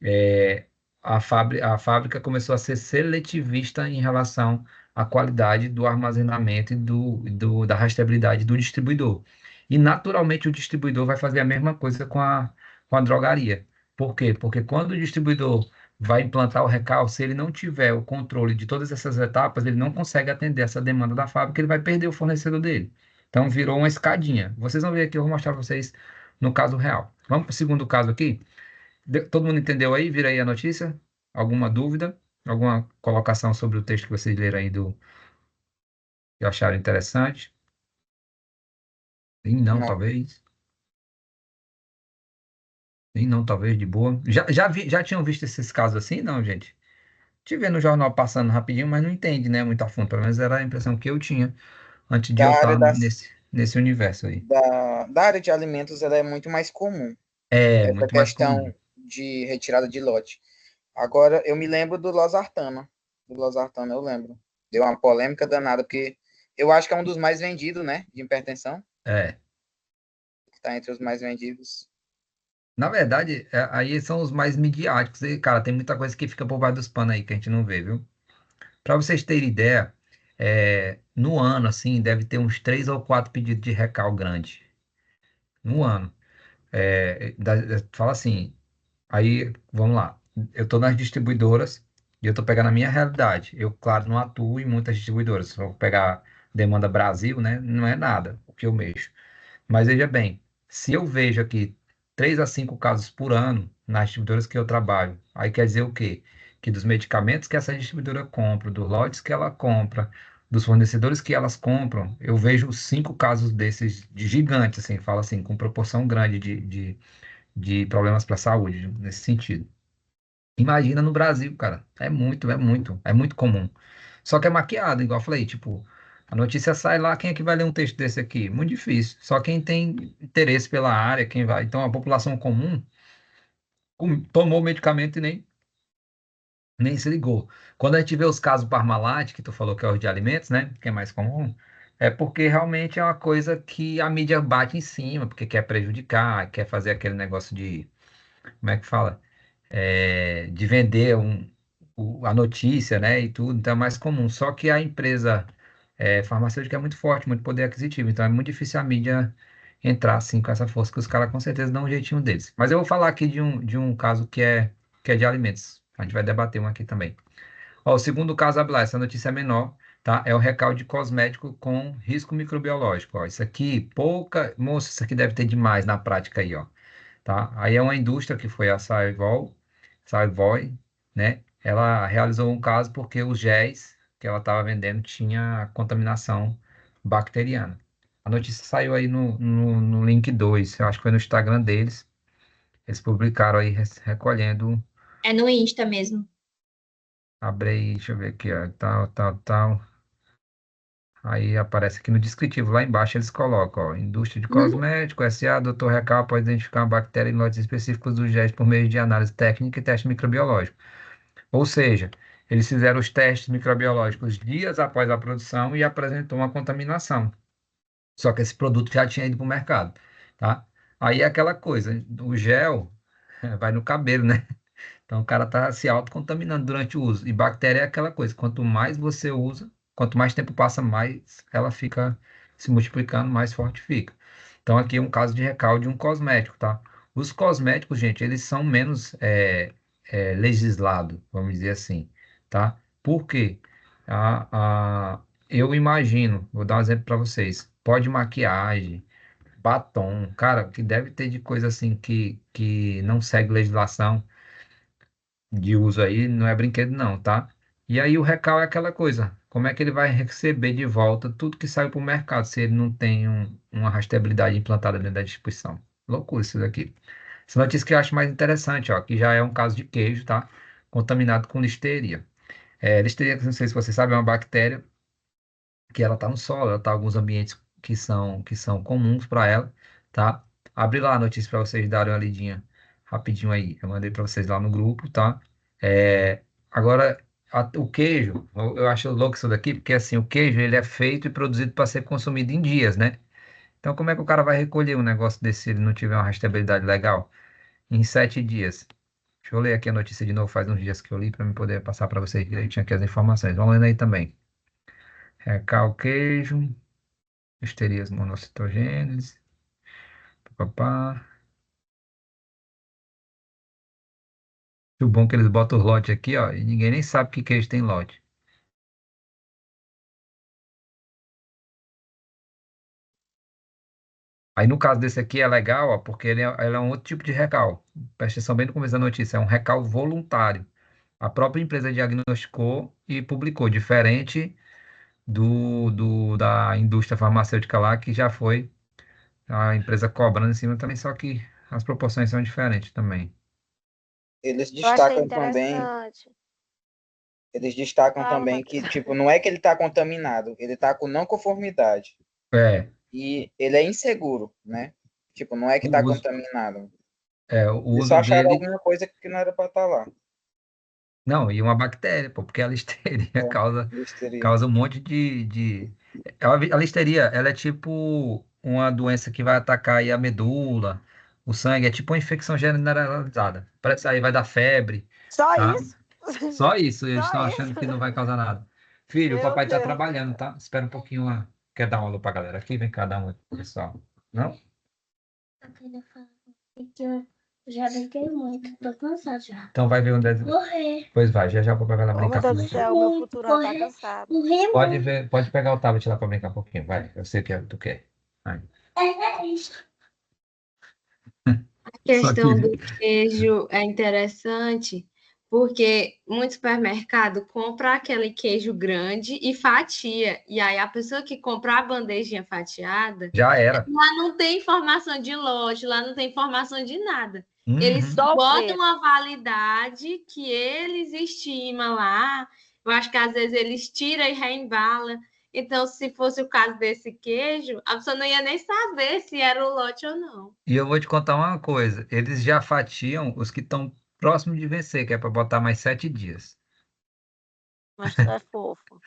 é, a fábrica começou a ser seletivista em relação à qualidade do armazenamento e da rastreabilidade do distribuidor. E, naturalmente, o distribuidor vai fazer a mesma coisa com a drogaria. Por quê? Porque quando o distribuidor vai implantar o recal, se ele não tiver o controle de todas essas etapas, ele não consegue atender essa demanda da fábrica, ele vai perder o fornecedor dele. Então, virou uma escadinha. Vocês vão ver aqui, eu vou mostrar para vocês no caso real. Vamos para o segundo caso aqui? Todo mundo entendeu aí? Vira aí a notícia? Alguma dúvida? Alguma colocação sobre o texto que vocês leram aí que acharam interessante? Sim, não, Não. talvez. Sim, não, talvez, de boa. Já tinham visto esses casos assim? Não, gente. Tive no jornal passando rapidinho, mas não entende, né? Muito a fundo. Pelo menos era a impressão que eu tinha antes de Da eu área estar das, nesse universo aí. da área de alimentos, ela é muito mais comum, É, essa muito mais comum. questão de retirada de lote. Agora, eu me lembro do Losartana. Do Losartana, eu lembro. Deu uma polêmica danada, porque eu acho que é um dos mais vendidos, né? De hipertensão, É. que está entre os mais vendidos. Na verdade, aí são os mais midiáticos. E, cara, tem muita coisa que fica por baixo dos panos aí que a gente não vê, viu? Para vocês terem ideia, no ano, assim, deve ter uns 3 ou 4 pedidos de recal grande. No ano. Fala assim, aí, vamos lá. Eu estou nas distribuidoras e eu estou pegando a minha realidade. Eu, claro, não atuo em muitas distribuidoras. Se eu pegar demanda Brasil, né, não é nada o que eu mexo. Mas veja bem, se eu vejo aqui 3 a 5 casos por ano nas distribuidoras que eu trabalho, aí quer dizer o quê? Que dos medicamentos que essa distribuidora compra, dos lotes que ela compra, dos fornecedores que elas compram, eu vejo 5 casos desses de gigantes, assim, fala assim, com proporção grande de problemas para a saúde, nesse sentido. Imagina no Brasil, cara. É muito comum. Só que é maquiado, igual eu falei, tipo, a notícia sai lá, quem é que vai ler um texto desse aqui? Muito difícil. Só quem tem interesse pela área, quem vai. Então, a população comum tomou o medicamento e nem se ligou. Quando a gente vê os casos Parmalat, que tu falou que é os de alimentos, né? Que é mais comum, é porque realmente é uma coisa que a mídia bate em cima, porque quer prejudicar, quer fazer aquele negócio de, como é que fala? De vender a notícia, né, e tudo, então é mais comum. Só que a empresa farmacêutica é muito forte, muito poder aquisitivo, então é muito difícil a mídia entrar assim com essa força, que os caras com certeza dão um jeitinho deles. Mas eu vou falar aqui de um caso que é de alimentos. A gente vai debater um aqui também. Ó, o segundo caso, Abla, essa notícia é menor, tá? É o recalde cosmético com risco microbiológico. Ó, isso aqui, moço, isso aqui deve ter demais na prática aí, ó, tá? Aí é uma indústria que foi a Savoy, né? Ela realizou um caso porque os géis que ela estava vendendo tinha contaminação bacteriana. A notícia saiu aí no link 2, eu acho que foi no Instagram deles. Eles publicaram aí recolhendo. é no Insta mesmo. Abre aí, deixa eu ver aqui, ó, tal, tal, tal. Aí aparece aqui no descritivo, lá embaixo eles colocam, ó, indústria de Uhum. cosmético, SA, Dr. Recal pode identificar uma bactéria em lotes específicos dos géis por meio de análise técnica e teste microbiológico. Ou seja, eles fizeram os testes microbiológicos dias após a produção e apresentou uma contaminação. Só que esse produto já tinha ido para o mercado, tá? Aí é aquela coisa, o gel vai no cabelo, né? Então o cara está se autocontaminando durante o uso. E bactéria é aquela coisa, quanto mais você usa, quanto mais tempo passa, mais ela fica se multiplicando, mais forte fica. Então aqui é um caso de recall de um cosmético, tá? Os cosméticos, gente, eles são menos legislado, vamos dizer assim, tá? Por quê? Eu imagino, vou dar um exemplo para vocês, pó de maquiagem, batom, cara, que deve ter de coisa assim que não segue legislação de uso aí, não é brinquedo não, tá? E aí o recal é aquela coisa, como é que ele vai receber de volta tudo que saiu para o mercado se ele não tem uma rastreabilidade implantada dentro da distribuição? Loucura isso daqui. Essa notícia que eu acho mais interessante, ó, que já é um caso de queijo, tá? Contaminado com listeria. Listeria, não sei se você sabe, é uma bactéria que ela está no solo, ela está em alguns ambientes que são comuns para ela, tá? Abri lá a notícia para vocês darem uma lidinha rapidinho aí. Eu mandei para vocês lá no grupo, tá? Agora, o queijo, eu acho louco isso daqui, porque assim, o queijo ele é feito e produzido para ser consumido em dias, né? Então, como é que o cara vai recolher um negócio desse se ele não tiver uma rastreabilidade legal? Em 7 dias. Deixa eu ler aqui a notícia de novo, faz uns dias que eu li, para me poder passar para vocês direitinho aqui as informações. Vamos lendo aí também. Queijo. Listerias monocitogênese, papá. O bom é que eles botam os lotes aqui, ó, e ninguém nem sabe que queijo tem lote. Aí no caso desse aqui é legal, ó, porque ele é um outro tipo de recal. Presta atenção bem no começo da notícia, é um recal voluntário. A própria empresa diagnosticou e publicou, diferente da indústria farmacêutica lá, que já foi a empresa cobrando em cima também, só que as proporções são diferentes também. Eles Eu achei destacam também, interessante. eles destacam Fala, também que, Matheus. tipo, não é que ele está contaminado, ele está com não conformidade. É, E ele é inseguro, né? Tipo, não é que o está uso, contaminado. o Eles só uso acharam dele. alguma coisa que não era para estar lá. Não, e uma bactéria, pô, porque a listeria É, causa, listeria. causa um monte de... A listeria, ela é tipo uma doença que vai atacar aí a medula, o sangue, é tipo uma infecção generalizada. Parece aí vai dar febre, Só tá? isso? Só isso, eles Só estão achando isso? que não vai causar nada. Filho, o Meu papai tá Deus. trabalhando, tá? Espera um pouquinho lá. Quer dar uma alô pra galera aqui? Vem cá dar uma, pessoal. Não? Eu queria falar que eu já brinquei muito, tô cansada já. Então vai ver um desenho. Correr, Pois vai, já já o papai vai lá Oh, meu brincar com Deus do você. céu, meu muito, futuro já tá correr, cansado. correr Pode muito. ver, pode pegar o tablet lá pra brincar um pouquinho, vai. Eu sei o que é que tu quer. Vai. É isso. A Só questão que do queijo é interessante porque muito supermercado compra aquele queijo grande e fatia. E aí a pessoa que compra a bandejinha fatiada, já era. lá não tem informação de lote, lá não tem informação de nada. Eles Uhum. Só o botam preço. uma validade que eles estimam lá. Eu acho que às vezes eles tiram e reembalam. Então, se fosse o caso desse queijo, a pessoa não ia nem saber se era o lote ou não. E eu vou te contar uma coisa. Eles já fatiam os que estão próximos de vencer, que é para botar mais 7 dias. Mas tu é fofo.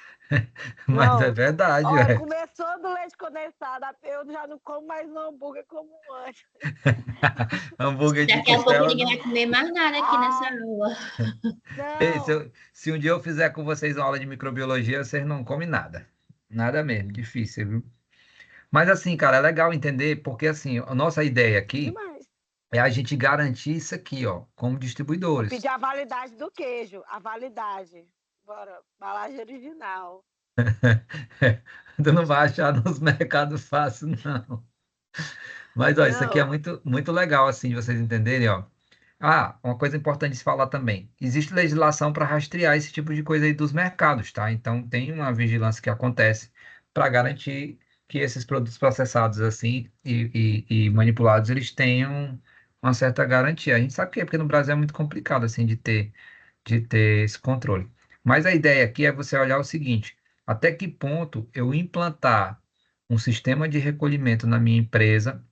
Mas é Não. verdade, Olha, velho. começou do leite condensado, eu já não como mais no hambúrguer como antes. Hambúrguer de Daqui a pouco costela ninguém não. vai comer mais nada aqui nessa Ai, aula. Ei, não. se um dia eu fizer com vocês uma aula de microbiologia, vocês não comem nada. Nada mesmo, difícil, viu? Mas assim, cara, é legal entender, porque assim, a nossa ideia aqui Demais. é a gente garantir isso aqui, ó, como Vou distribuidores. pedir a validade do queijo. A validade. Bora. Embalagem original. Tu não vai achar nos mercados fácil, não. Mas, ó, isso aqui é Não. muito, muito legal, assim, de vocês entenderem, ó. Uma coisa importante de se falar também. Existe legislação para rastrear esse tipo de coisa aí dos mercados, tá? Então, tem uma vigilância que acontece para garantir que esses produtos processados, assim, e manipulados, eles tenham uma certa garantia. A gente sabe que é porque no Brasil é muito complicado, assim, de ter esse controle. Mas a ideia aqui é você olhar o seguinte: até que ponto eu implantar um sistema de recolhimento na minha empresa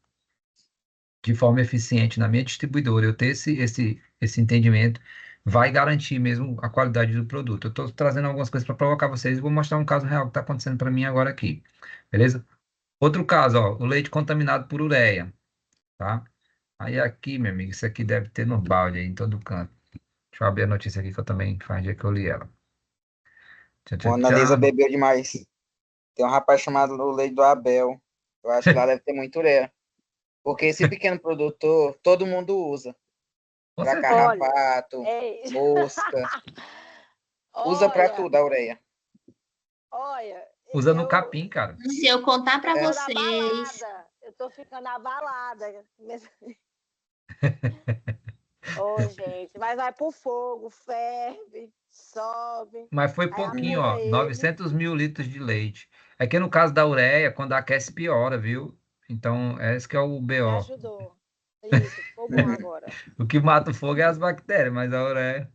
de forma eficiente na minha distribuidora, eu ter esse entendimento, vai garantir mesmo a qualidade do produto. Eu estou trazendo algumas coisas para provocar vocês e vou mostrar um caso real que está acontecendo para mim agora aqui. Beleza? Outro caso, ó, o leite contaminado por ureia, tá? Aí aqui, meu amigo, isso aqui deve ter no balde aí, em todo canto. Deixa eu abrir a notícia aqui que eu também faz dia que eu li ela. Tchau, O tchau, Analisa tchau. bebeu demais. Tem um rapaz chamado o Leite do Abel. Eu acho que lá deve ter muito ureia. Porque esse pequeno produtor, todo mundo usa. Com Para certeza. Olha, carrapato, ei, mosca. Usa para olha, tudo a ureia. olha, Usa no eu capim, cara. Se eu contar para tô ficando vocês, abalada. Eu tô ficando abalada. Ô, gente, mas vai pro fogo, ferve, sobe, Mas foi aí pouquinho, acuda ó. ele. 900 mil litros de leite. É que no caso da ureia, quando aquece, piora, viu? Então, esse que é o Me BO. ajudou. Isso, ficou bom agora. O que mata o fogo é as bactérias, mas a ureia,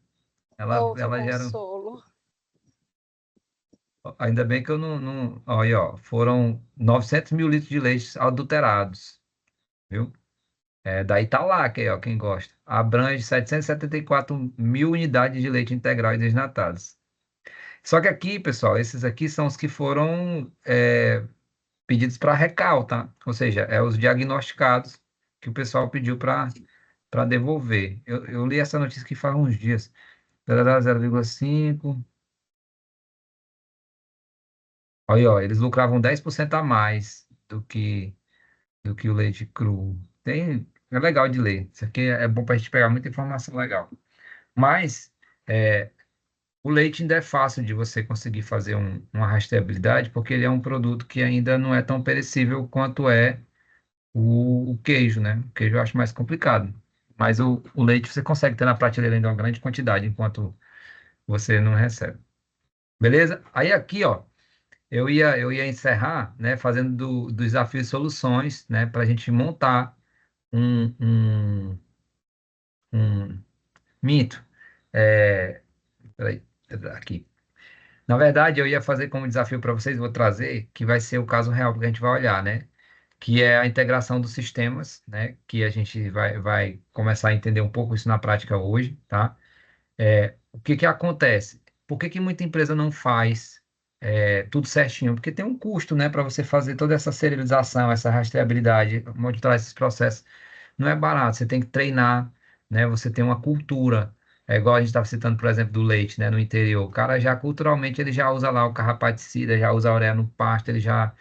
ela, Oh, que ela gera. consolo. Ainda bem que eu não. Olha, ó, foram 900 mil litros de leite adulterados, viu? Daí tá lá, ó, quem gosta. Abrange 774 mil unidades de leite integral e desnatados. Só que aqui, pessoal, esses aqui são os que foram pedidos para recal, tá? Ou seja, os diagnosticados que o pessoal pediu para devolver. Eu li essa notícia que faz uns dias. 0,5. Olha, ó, eles lucravam 10% a mais do que o leite cru. É legal de ler. Isso aqui é bom para a gente pegar muita informação legal. Mas o leite ainda é fácil de você conseguir fazer uma rastreabilidade, porque ele é um produto que ainda não é tão perecível quanto é o queijo, né? O queijo eu acho mais complicado. Mas o leite você consegue ter na prateleira ainda uma grande quantidade, enquanto você não recebe. Beleza? Aí aqui, ó, eu ia encerrar, né, fazendo do desafio de soluções, né, para a gente montar um, um, um minto. Peraí, aqui. Na verdade, eu ia fazer como desafio para vocês, vou trazer, que vai ser o caso real que a gente vai olhar, né? Que é a integração dos sistemas, né? Que a gente vai começar a entender um pouco isso na prática hoje, tá? O que que acontece? Por que que muita empresa não faz tudo certinho? Porque tem um custo, né, para você fazer toda essa serialização, essa rastreabilidade, monitorar esses processos. Não é barato, você tem que treinar, né? Você tem uma cultura. É igual a gente estava citando, por exemplo, do leite, né, no interior. O cara já culturalmente ele já usa lá o carrapaticida, já usa a ureia no pasto, ele já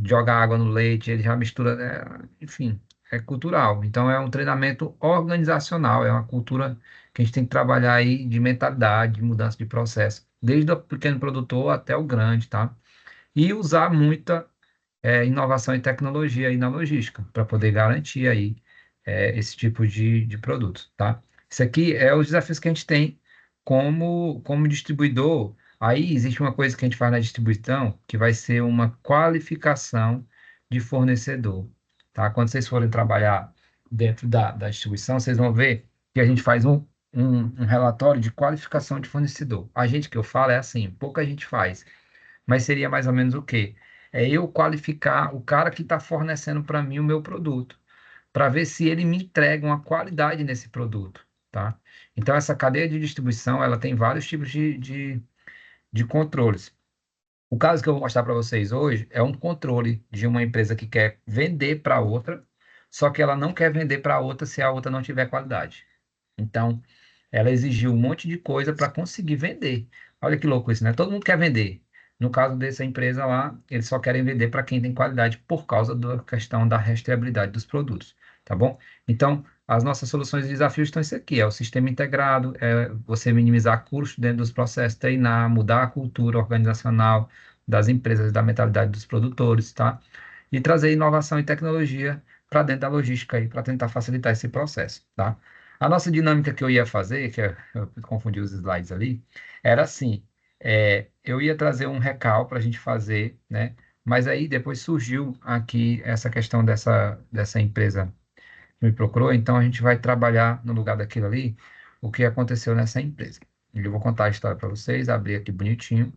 joga água no leite, ele já mistura, enfim, é cultural. Então é um treinamento organizacional, é uma cultura que a gente tem que trabalhar aí de mentalidade, de mudança de processo, desde o pequeno produtor até o grande, tá? E usar muita inovação e tecnologia aí na logística, para poder garantir aí esse tipo de produto, tá? Isso aqui é os desafios que a gente tem como distribuidor. Aí existe uma coisa que a gente faz na distribuição, que vai ser uma qualificação de fornecedor, tá? Quando vocês forem trabalhar dentro da distribuição, vocês vão ver que a gente faz um relatório de qualificação de fornecedor. A gente que eu falo é assim, pouca gente faz, mas seria mais ou menos o quê? É eu qualificar o cara que está fornecendo para mim o meu produto, para ver se ele me entrega uma qualidade nesse produto, tá? Então, essa cadeia de distribuição, ela tem vários tipos de controles. O caso que eu vou mostrar para vocês hoje é um controle de uma empresa que quer vender para outra, só que ela não quer vender para outra se a outra não tiver qualidade. Então, ela exigiu um monte de coisa para conseguir vender. Olha que louco isso, né? Todo mundo quer vender. No caso dessa empresa lá, eles só querem vender para quem tem qualidade por causa da questão da rastreabilidade dos produtos, tá bom? Então, as nossas soluções e desafios estão isso aqui, é o sistema integrado, é você minimizar custos dentro dos processos, treinar, mudar a cultura organizacional das empresas, da mentalidade dos produtores, tá? E trazer inovação e tecnologia para dentro da logística aí, para tentar facilitar esse processo, tá? A nossa dinâmica que eu ia fazer, eu confundi os slides ali, era assim, eu ia trazer um recal para a gente fazer, né? Mas aí depois surgiu aqui essa questão dessa empresa que me procurou, então a gente vai trabalhar no lugar daquilo ali, o que aconteceu nessa empresa. Eu vou contar a história para vocês, abrir aqui bonitinho,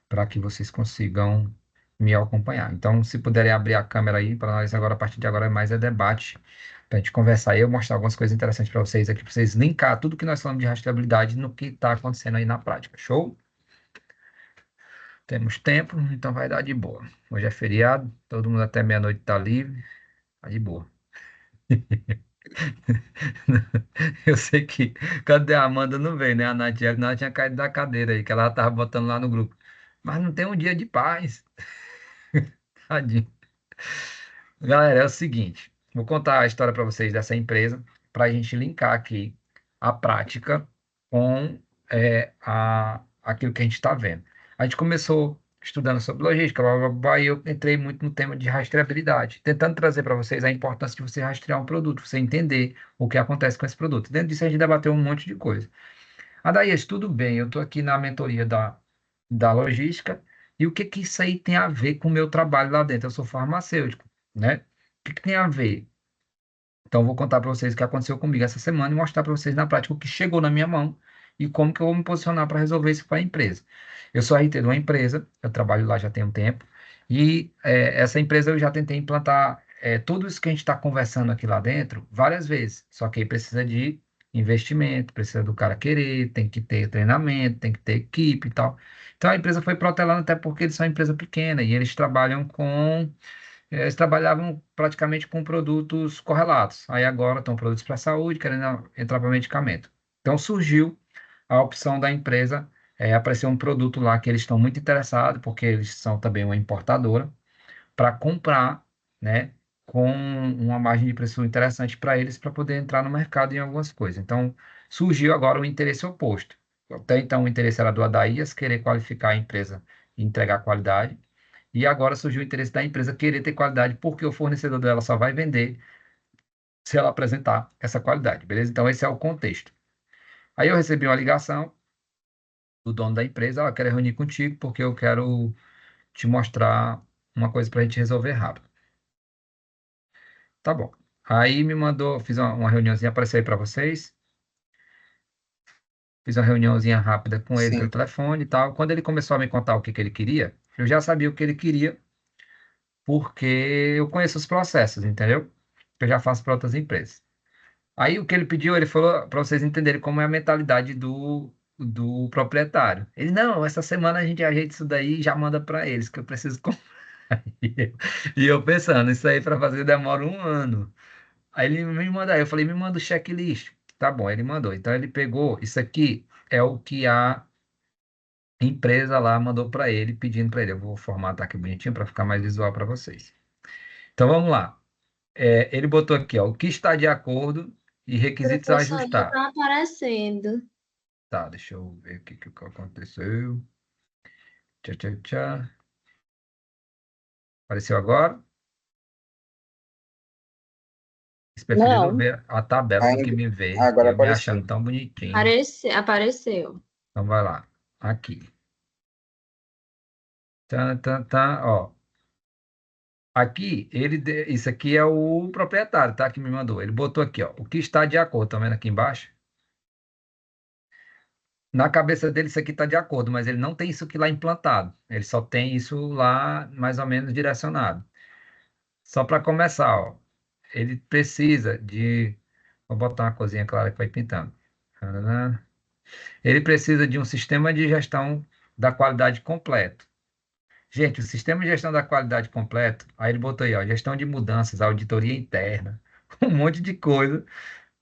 para que vocês consigam me acompanhar. Então, se puderem abrir a câmera aí, para nós agora, a partir de agora, mais debate, para a gente conversar aí, eu mostrar algumas coisas interessantes para vocês aqui, para vocês linkar tudo que nós falamos de rastreabilidade no que está acontecendo aí na prática. Show? Temos tempo, então vai dar de boa. Hoje é feriado, todo mundo até meia-noite está livre, tá de boa. Eu sei que, cadê a Amanda? Não veio, né? A Natiele, ela tinha caído da cadeira aí, que ela estava botando lá no grupo. Mas não tem um dia de paz. Tadinho. Galera, é o seguinte, vou contar a história para vocês dessa empresa, para a gente linkar aqui a prática com aquilo que a gente está vendo. A gente começou estudando sobre logística, blá, blá, blá, e eu entrei muito no tema de rastreabilidade, tentando trazer para vocês a importância de você rastrear um produto, você entender o que acontece com esse produto. Dentro disso, a gente debateu um monte de coisa. Adaías, tudo bem, eu estou aqui na mentoria da logística, e o que que isso aí tem a ver com o meu trabalho lá dentro? Eu sou farmacêutico, né? O que que tem a ver? Então, eu vou contar para vocês o que aconteceu comigo essa semana e mostrar para vocês na prática o que chegou na minha mão e como que eu vou me posicionar para resolver isso para a empresa. Eu sou RT de uma empresa, eu trabalho lá já tem um tempo, e essa empresa eu já tentei implantar tudo isso que a gente está conversando aqui lá dentro várias vezes, só que aí precisa de investimento, precisa do cara querer, tem que ter treinamento, tem que ter equipe e tal. Então, a empresa foi protelando até porque eles são uma empresa pequena e eles trabalham com eles trabalhavam praticamente com produtos correlatos. Aí agora estão produtos para saúde, querendo entrar para medicamento. Então surgiu a opção da empresa, apareceu um produto lá que eles estão muito interessados, porque eles são também uma importadora, para comprar, né, com uma margem de preço interessante para eles, para poder entrar no mercado em algumas coisas. Então surgiu agora o interesse oposto. Até então o interesse era do Adaías, querer qualificar a empresa e entregar qualidade. E agora surgiu o interesse da empresa querer ter qualidade, porque o fornecedor dela só vai vender se ela apresentar essa qualidade, beleza? Então, esse é o contexto. Aí eu recebi uma ligação do dono da empresa, eu quero reunir contigo, porque eu quero te mostrar uma coisa para a gente resolver rápido. Tá bom. Aí me mandou, fiz uma reuniãozinha, apareceu aí para vocês. Fiz uma reuniãozinha rápida com ele pelo Sim. telefone e tal. Quando ele começou a me contar o que que ele queria, eu já sabia o que ele queria, porque eu conheço os processos, entendeu? Eu já faço para outras empresas. Aí o que ele pediu, ele falou para vocês entenderem como é a mentalidade do proprietário. Ele, não, essa semana a gente ajeita isso daí e já manda para eles, que eu preciso comprar. E eu pensando, isso aí para fazer demora um ano. Aí ele me manda, eu falei, me manda o checklist. Tá bom, ele mandou. Então ele pegou, isso aqui é o que a empresa lá mandou para ele, pedindo para ele. Eu vou formatar aqui bonitinho para ficar mais visual para vocês. Então vamos lá. Ele botou aqui, ó, o que está de acordo e requisitos a Professor, não ajustar. está aparecendo. Tá, deixa eu ver aqui o que aconteceu. Tchá, tchá, tchá. Apareceu agora? Eles preferiram Não. ver a tabela do que Ainda, me ver. E agora eu me achando apareceu. tão bonitinho. Apareceu. Então vai lá. Aqui. Tá, tá, tá, ó. Aqui, isso aqui é o proprietário, tá? Que me mandou. Ele botou aqui, ó. O que está de acordo, tá vendo aqui embaixo? Na cabeça dele, isso aqui está de acordo, mas ele não tem isso aqui lá implantado. Ele só tem isso lá mais ou menos direcionado. Só para começar, ó. Ele precisa de. Vou botar uma coisinha clara que vai pintando. Tarará. Ele precisa de um sistema de gestão da qualidade completo. Gente, o sistema de gestão da qualidade completo, aí ele botou aí, ó, gestão de mudanças, auditoria interna, um monte de coisa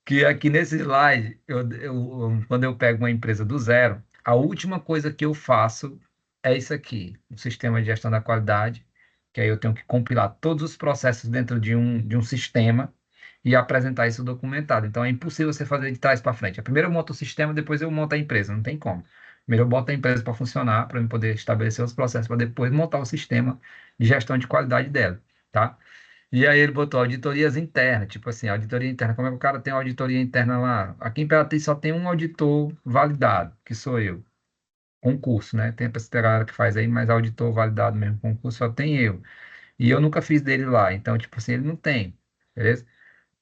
que aqui nesse slide, quando eu pego uma empresa do zero, a última coisa que eu faço é isso aqui, o sistema de gestão da qualidade, que aí eu tenho que compilar todos os processos dentro de um sistema e apresentar isso documentado. Então é impossível você fazer de trás para frente. Primeiro eu monto o sistema, depois eu monto a empresa, não tem como. Primeiro eu boto a empresa para funcionar, para eu poder estabelecer os processos, para depois montar o sistema de gestão de qualidade dela, tá? E aí ele botou auditorias internas, tipo assim, auditoria interna, como é que o cara tem uma auditoria interna lá? Aqui em Imperatriz só tem um auditor validado, que sou eu. Concurso, né? Tem essa galera que faz aí, mas auditor validado mesmo, concurso só tem eu. E eu nunca fiz dele lá, então, tipo assim, ele não tem, beleza?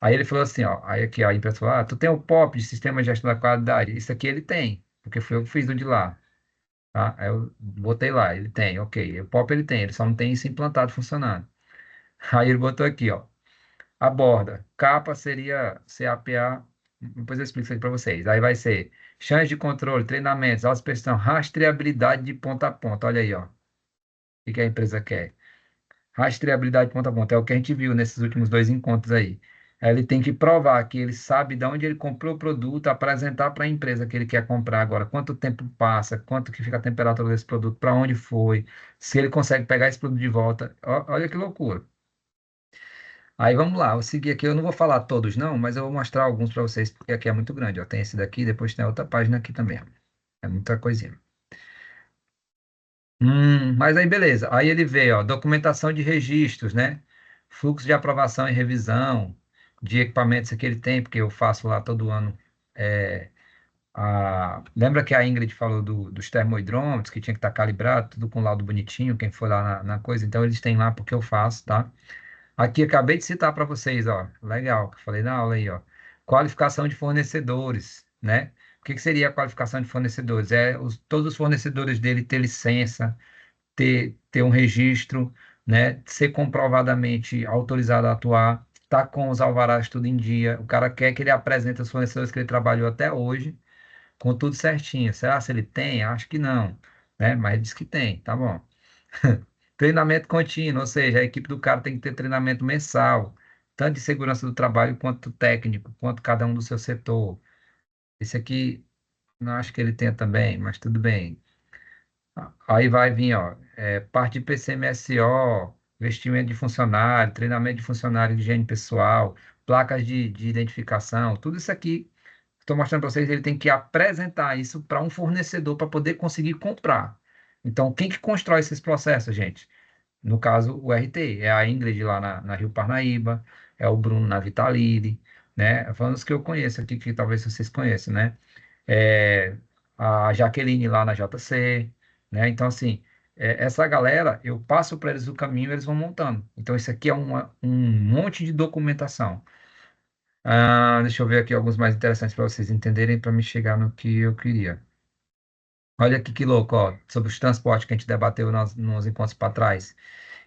Aí ele falou assim, ó, aí aqui a empresa falou, tu tem o POP de Sistema de Gestão da Qualidade? Isso aqui ele tem, porque foi eu que fiz do de lá, tá? Aí eu botei lá, ele tem, ok. O POP ele tem, ele só não tem isso implantado funcionando. Aí ele botou aqui, ó, aborda. Capa seria CAPA. Depois eu explico isso aqui para vocês. Aí vai ser chãs de controle, treinamentos, autoinspeção, rastreabilidade de ponta a ponta. Olha aí, ó. O que que a empresa quer? Rastreabilidade de ponta a ponta. É o que a gente viu nesses últimos dois encontros aí. Aí ele tem que provar que ele sabe de onde ele comprou o produto, apresentar para a empresa que ele quer comprar agora, quanto tempo passa, quanto que fica a temperatura desse produto, para onde foi, se ele consegue pegar esse produto de volta. Olha que loucura. Aí vamos lá, eu segui aqui, eu não vou falar todos não, mas eu vou mostrar alguns para vocês, porque aqui é muito grande, ó. Tem esse daqui, depois tem a outra página aqui também, ó. É muita coisinha. Mas aí beleza. Aí ele vê, ó, documentação de registros, né? Fluxo de aprovação e revisão de equipamentos que ele tem, porque eu faço lá todo ano. é, Lembra que a Ingrid falou dos termohidrômetros, que tinha que estar calibrado, tudo com laudo bonitinho, quem foi lá na coisa. Então eles têm lá porque eu faço, tá? Aqui acabei de citar para vocês, ó. Legal, que eu falei na aula aí, ó. Qualificação de fornecedores, né? O que que seria a qualificação de fornecedores? Todos os fornecedores dele ter licença, ter um registro, né, ser comprovadamente autorizado a atuar, tá com os alvarás tudo em dia. O cara quer que ele apresente os fornecedores que ele trabalhou até hoje, com tudo certinho. Será se ele tem? Acho que não, né? Mas diz que tem, tá bom. Treinamento contínuo, ou seja, a equipe do cara tem que ter treinamento mensal, tanto de segurança do trabalho quanto técnico, quanto cada um do seu setor. Esse aqui, não acho que ele tenha também, mas tudo bem. Aí vai vir, ó, parte de PCMSO, investimento de funcionário, treinamento de funcionário de higiene pessoal, placas de identificação, tudo isso aqui, estou mostrando para vocês, ele tem que apresentar isso para um fornecedor para poder conseguir comprar. Então, quem que constrói esses processos, gente? No caso, o RT, é a Ingrid lá na Rio Parnaíba, é o Bruno na Vitalide, né? Falando os que eu conheço aqui, que talvez vocês conheçam, né? É, a Jaqueline lá na JC, né? Então, assim, essa galera, eu passo para eles o caminho, eles vão montando. Então, isso aqui é um monte de documentação. Deixa eu ver aqui alguns mais interessantes para vocês entenderem, para me chegar no que eu queria. Olha aqui que louco, ó, sobre os transportes que a gente debateu nos encontros para trás.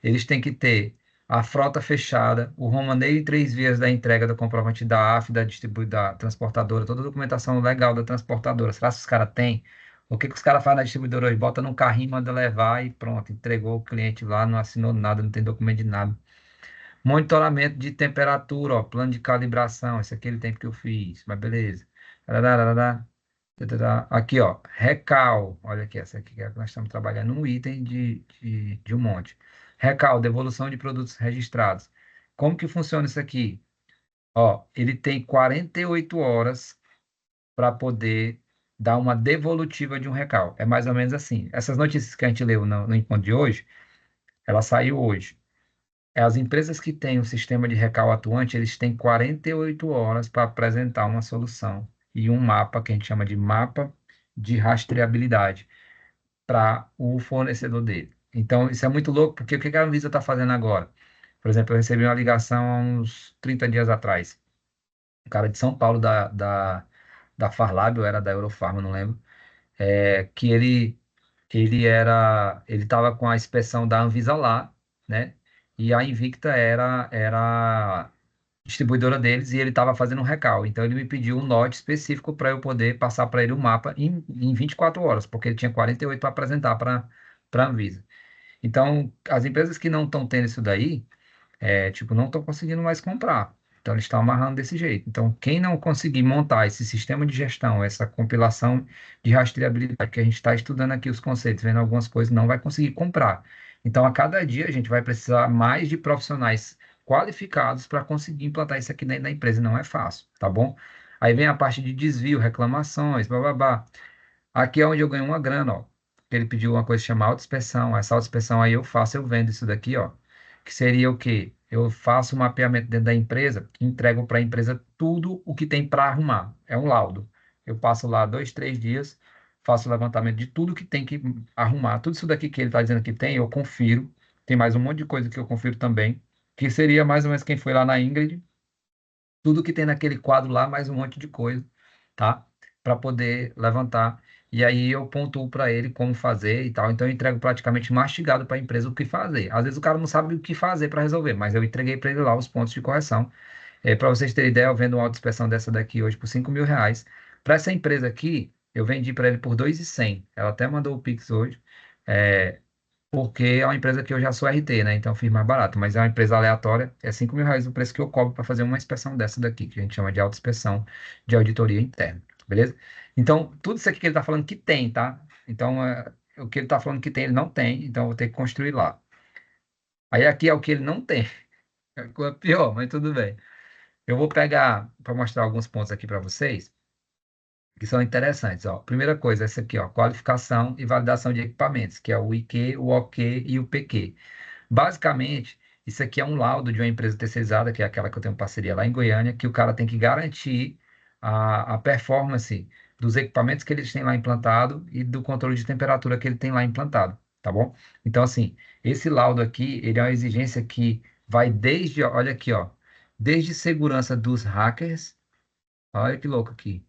Eles têm que ter a frota fechada, o romaneio em 3 vias da entrega do comprovante da AF, da transportadora, toda a documentação legal da transportadora. Será que os caras têm? O que que os caras fazem na distribuidora hoje? Bota num carrinho, manda levar e pronto, entregou o cliente lá, não assinou nada, não tem documento de nada. Monitoramento de temperatura, ó, plano de calibração, esse aqui é aquele tempo que eu fiz, mas beleza. Tararara, tarará. Aqui, ó, recal, olha aqui, essa aqui que nós estamos trabalhando um item de um monte. Recal, devolução de produtos registrados. Como que funciona isso aqui? Ó, ele tem 48 horas para poder dar uma devolutiva de um recal. É mais ou menos assim. Essas notícias que a gente leu no encontro de hoje, ela saiu hoje. As empresas que têm o sistema de recal atuante, eles têm 48 horas para apresentar uma solução e um mapa, que a gente chama de mapa de rastreabilidade, para o fornecedor dele. Então, isso é muito louco, porque o que a Anvisa está fazendo agora? Por exemplo, eu recebi uma ligação há uns 30 dias atrás. Um cara de São Paulo, da Farlab, ou era da Eurofarma, não lembro, que ele estava com a inspeção da Anvisa lá, né? E a Invicta era a distribuidora deles e ele estava fazendo um recal. Então ele me pediu um lote específico para eu poder passar para ele o mapa em 24 horas, porque ele tinha 48 para apresentar para a Anvisa. Então, as empresas que não estão tendo isso daí, tipo, não estão conseguindo mais comprar. Então, eles estão amarrando desse jeito. Então, quem não conseguir montar esse sistema de gestão, essa compilação de rastreabilidade, que a gente está estudando aqui os conceitos, vendo algumas coisas, não vai conseguir comprar. Então, a cada dia, a gente vai precisar mais de profissionais qualificados para conseguir implantar isso aqui dentro da empresa. Não é fácil, tá bom? Aí vem a parte de desvio, reclamações, blá. Aqui é onde eu ganho uma grana, ó. Ele pediu uma coisa chamada autoinspeção. Essa autoinspeção aí eu faço, eu vendo isso daqui, ó. Que seria o quê? Eu faço o mapeamento dentro da empresa, entrego para a empresa tudo o que tem para arrumar. É um laudo. Eu passo lá 2, 3 dias, faço o levantamento de tudo que tem que arrumar. Tudo isso daqui que ele está dizendo que tem, eu confiro. Tem mais um monte de coisa que eu confiro também. Que seria mais ou menos quem foi lá na Ingrid, tudo que tem naquele quadro lá, mais um monte de coisa, tá? Para poder levantar. E aí eu pontuo para ele como fazer e tal. Então eu entrego praticamente mastigado para a empresa o que fazer. Às vezes o cara não sabe o que fazer para resolver, mas eu entreguei para ele lá os pontos de correção. Para vocês terem ideia, eu vendo uma autoinspeção dessa daqui hoje por R$ 5.000. Para essa empresa aqui, eu vendi para ele por 2.100. Ela até mandou o Pix hoje. É, porque é uma empresa que eu já sou RT, né? Então eu fiz mais barato, mas é uma empresa aleatória, é R$ 5.000 o preço que eu cobro para fazer uma inspeção dessa daqui, que a gente chama de autoinspeção de auditoria interna, beleza? Então, tudo isso aqui que ele está falando que tem, tá? Então, o que ele está falando que tem, ele não tem, então eu vou ter que construir lá. Aí aqui é o que ele não tem. É pior, mas tudo bem. Eu vou pegar para mostrar alguns pontos aqui para vocês que são interessantes. Ó. Primeira coisa, essa aqui, ó, qualificação e validação de equipamentos, que é o IQ, o OK e o PQ. Basicamente, isso aqui é um laudo de uma empresa terceirizada, que é aquela que eu tenho parceria lá em Goiânia, que o cara tem que garantir a performance dos equipamentos que eles têm lá implantado e do controle de temperatura que ele tem lá implantado, tá bom? Então, assim, esse laudo aqui, ele é uma exigência que vai desde, ó, olha aqui, ó, desde segurança dos hackers, olha que louco aqui,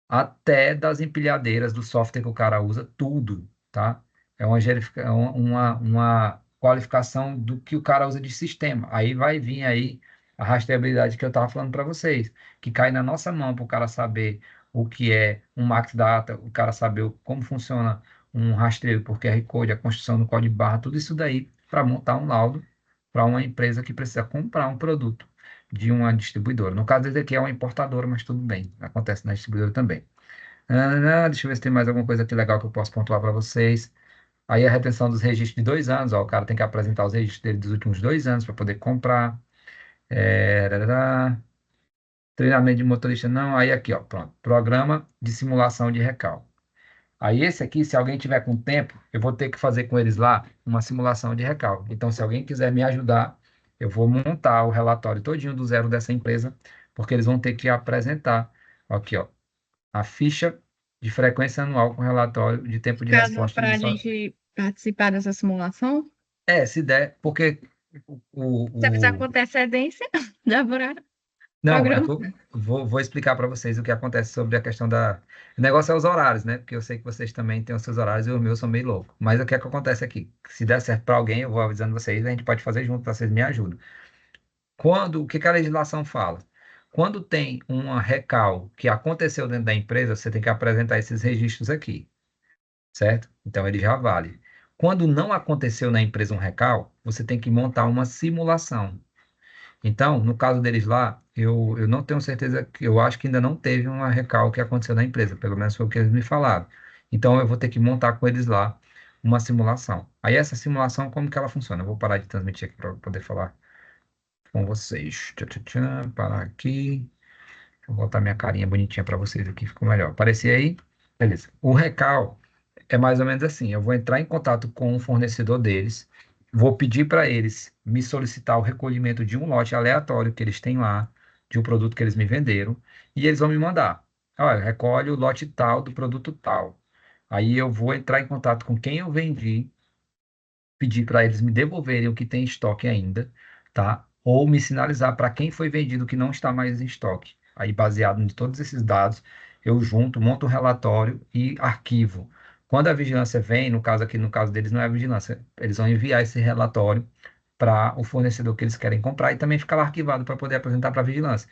até das empilhadeiras do software que o cara usa, tudo, tá? É uma qualificação do que o cara usa de sistema. Aí vai vir aí a rastreabilidade que eu estava falando para vocês, que cai na nossa mão para o cara saber o que é um Max Data, o cara saber como funciona um rastreio por QR Code, a construção do código barra, tudo isso daí para montar um laudo para uma empresa que precisa comprar um produto de uma distribuidora. No caso desse aqui é uma importadora, mas tudo bem, acontece na distribuidora também. Deixa eu ver se tem mais alguma coisa aqui legal que eu posso pontuar para vocês. Aí a retenção dos registros de 2 anos, ó, o cara tem que apresentar os registros dele dos últimos 2 anos para poder comprar. Rarará. Treinamento de motorista, não. Aí aqui, ó, pronto. Programa de simulação de recal. Aí esse aqui, se alguém tiver com tempo, eu vou ter que fazer com eles lá uma simulação de recalque. Então, se alguém quiser me ajudar, eu vou montar o relatório todinho do zero dessa empresa, porque eles vão ter que apresentar, aqui, ó, a ficha de frequência anual com relatório de tempo de Caso resposta para de a só... gente participar dessa simulação, Se der, porque o, se avisar o, com antecedência, já para Não, é que programa. eu vou explicar para vocês o que acontece sobre a questão da. O negócio é os horários, né? Porque eu sei que vocês também têm os seus horários e os meus são meio loucos. Mas o que é que acontece aqui? Se der certo para alguém, eu vou avisando vocês, a gente pode fazer junto, para vocês me ajudam. O que que a legislação fala? Quando tem uma recal que aconteceu dentro da empresa, você tem que apresentar esses registros aqui, certo? Então ele já vale. Quando não aconteceu na empresa um recal, você tem que montar uma simulação. Então, no caso deles lá, eu não tenho certeza, eu acho que ainda não teve uma recalque que aconteceu na empresa, pelo menos foi o que eles me falaram. Então, eu vou ter que montar com eles lá uma simulação. Aí, essa simulação, como que ela funciona? Eu vou parar de transmitir aqui para poder falar com vocês. Tchá, tchá, tchá, parar aqui. Vou botar minha carinha bonitinha para vocês aqui, ficou melhor. Aparecer aí? Beleza. O recal é mais ou menos assim: eu vou entrar em contato com o fornecedor deles, vou pedir para eles me solicitar o recolhimento de um lote aleatório que eles têm lá, de um produto que eles me venderam, e eles vão me mandar. Olha, recolhe o lote tal do produto tal. Aí eu vou entrar em contato com quem eu vendi, pedir para eles me devolverem o que tem em estoque ainda, tá? Ou me sinalizar para quem foi vendido que não está mais em estoque. Aí, baseado em todos esses dados, eu junto, monto um relatório e arquivo. Quando a vigilância vem, no caso aqui, no caso deles, não é a vigilância, eles vão enviar esse relatório para o fornecedor que eles querem comprar e também ficar lá arquivado para poder apresentar para a vigilância.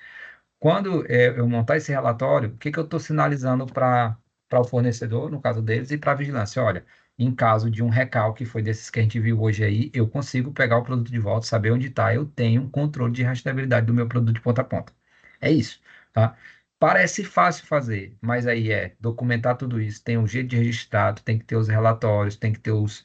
Quando eu montar esse relatório, o que que eu estou sinalizando para o fornecedor, no caso deles, e para a vigilância? Olha, em caso de um recalque, foi desses que a gente viu hoje aí, eu consigo pegar o produto de volta, saber onde está, eu tenho um controle de rastreabilidade do meu produto de ponta a ponta. É isso, tá? Parece fácil fazer, mas aí documentar tudo isso, tem um jeito de registrado, tem que ter os relatórios, tem que ter os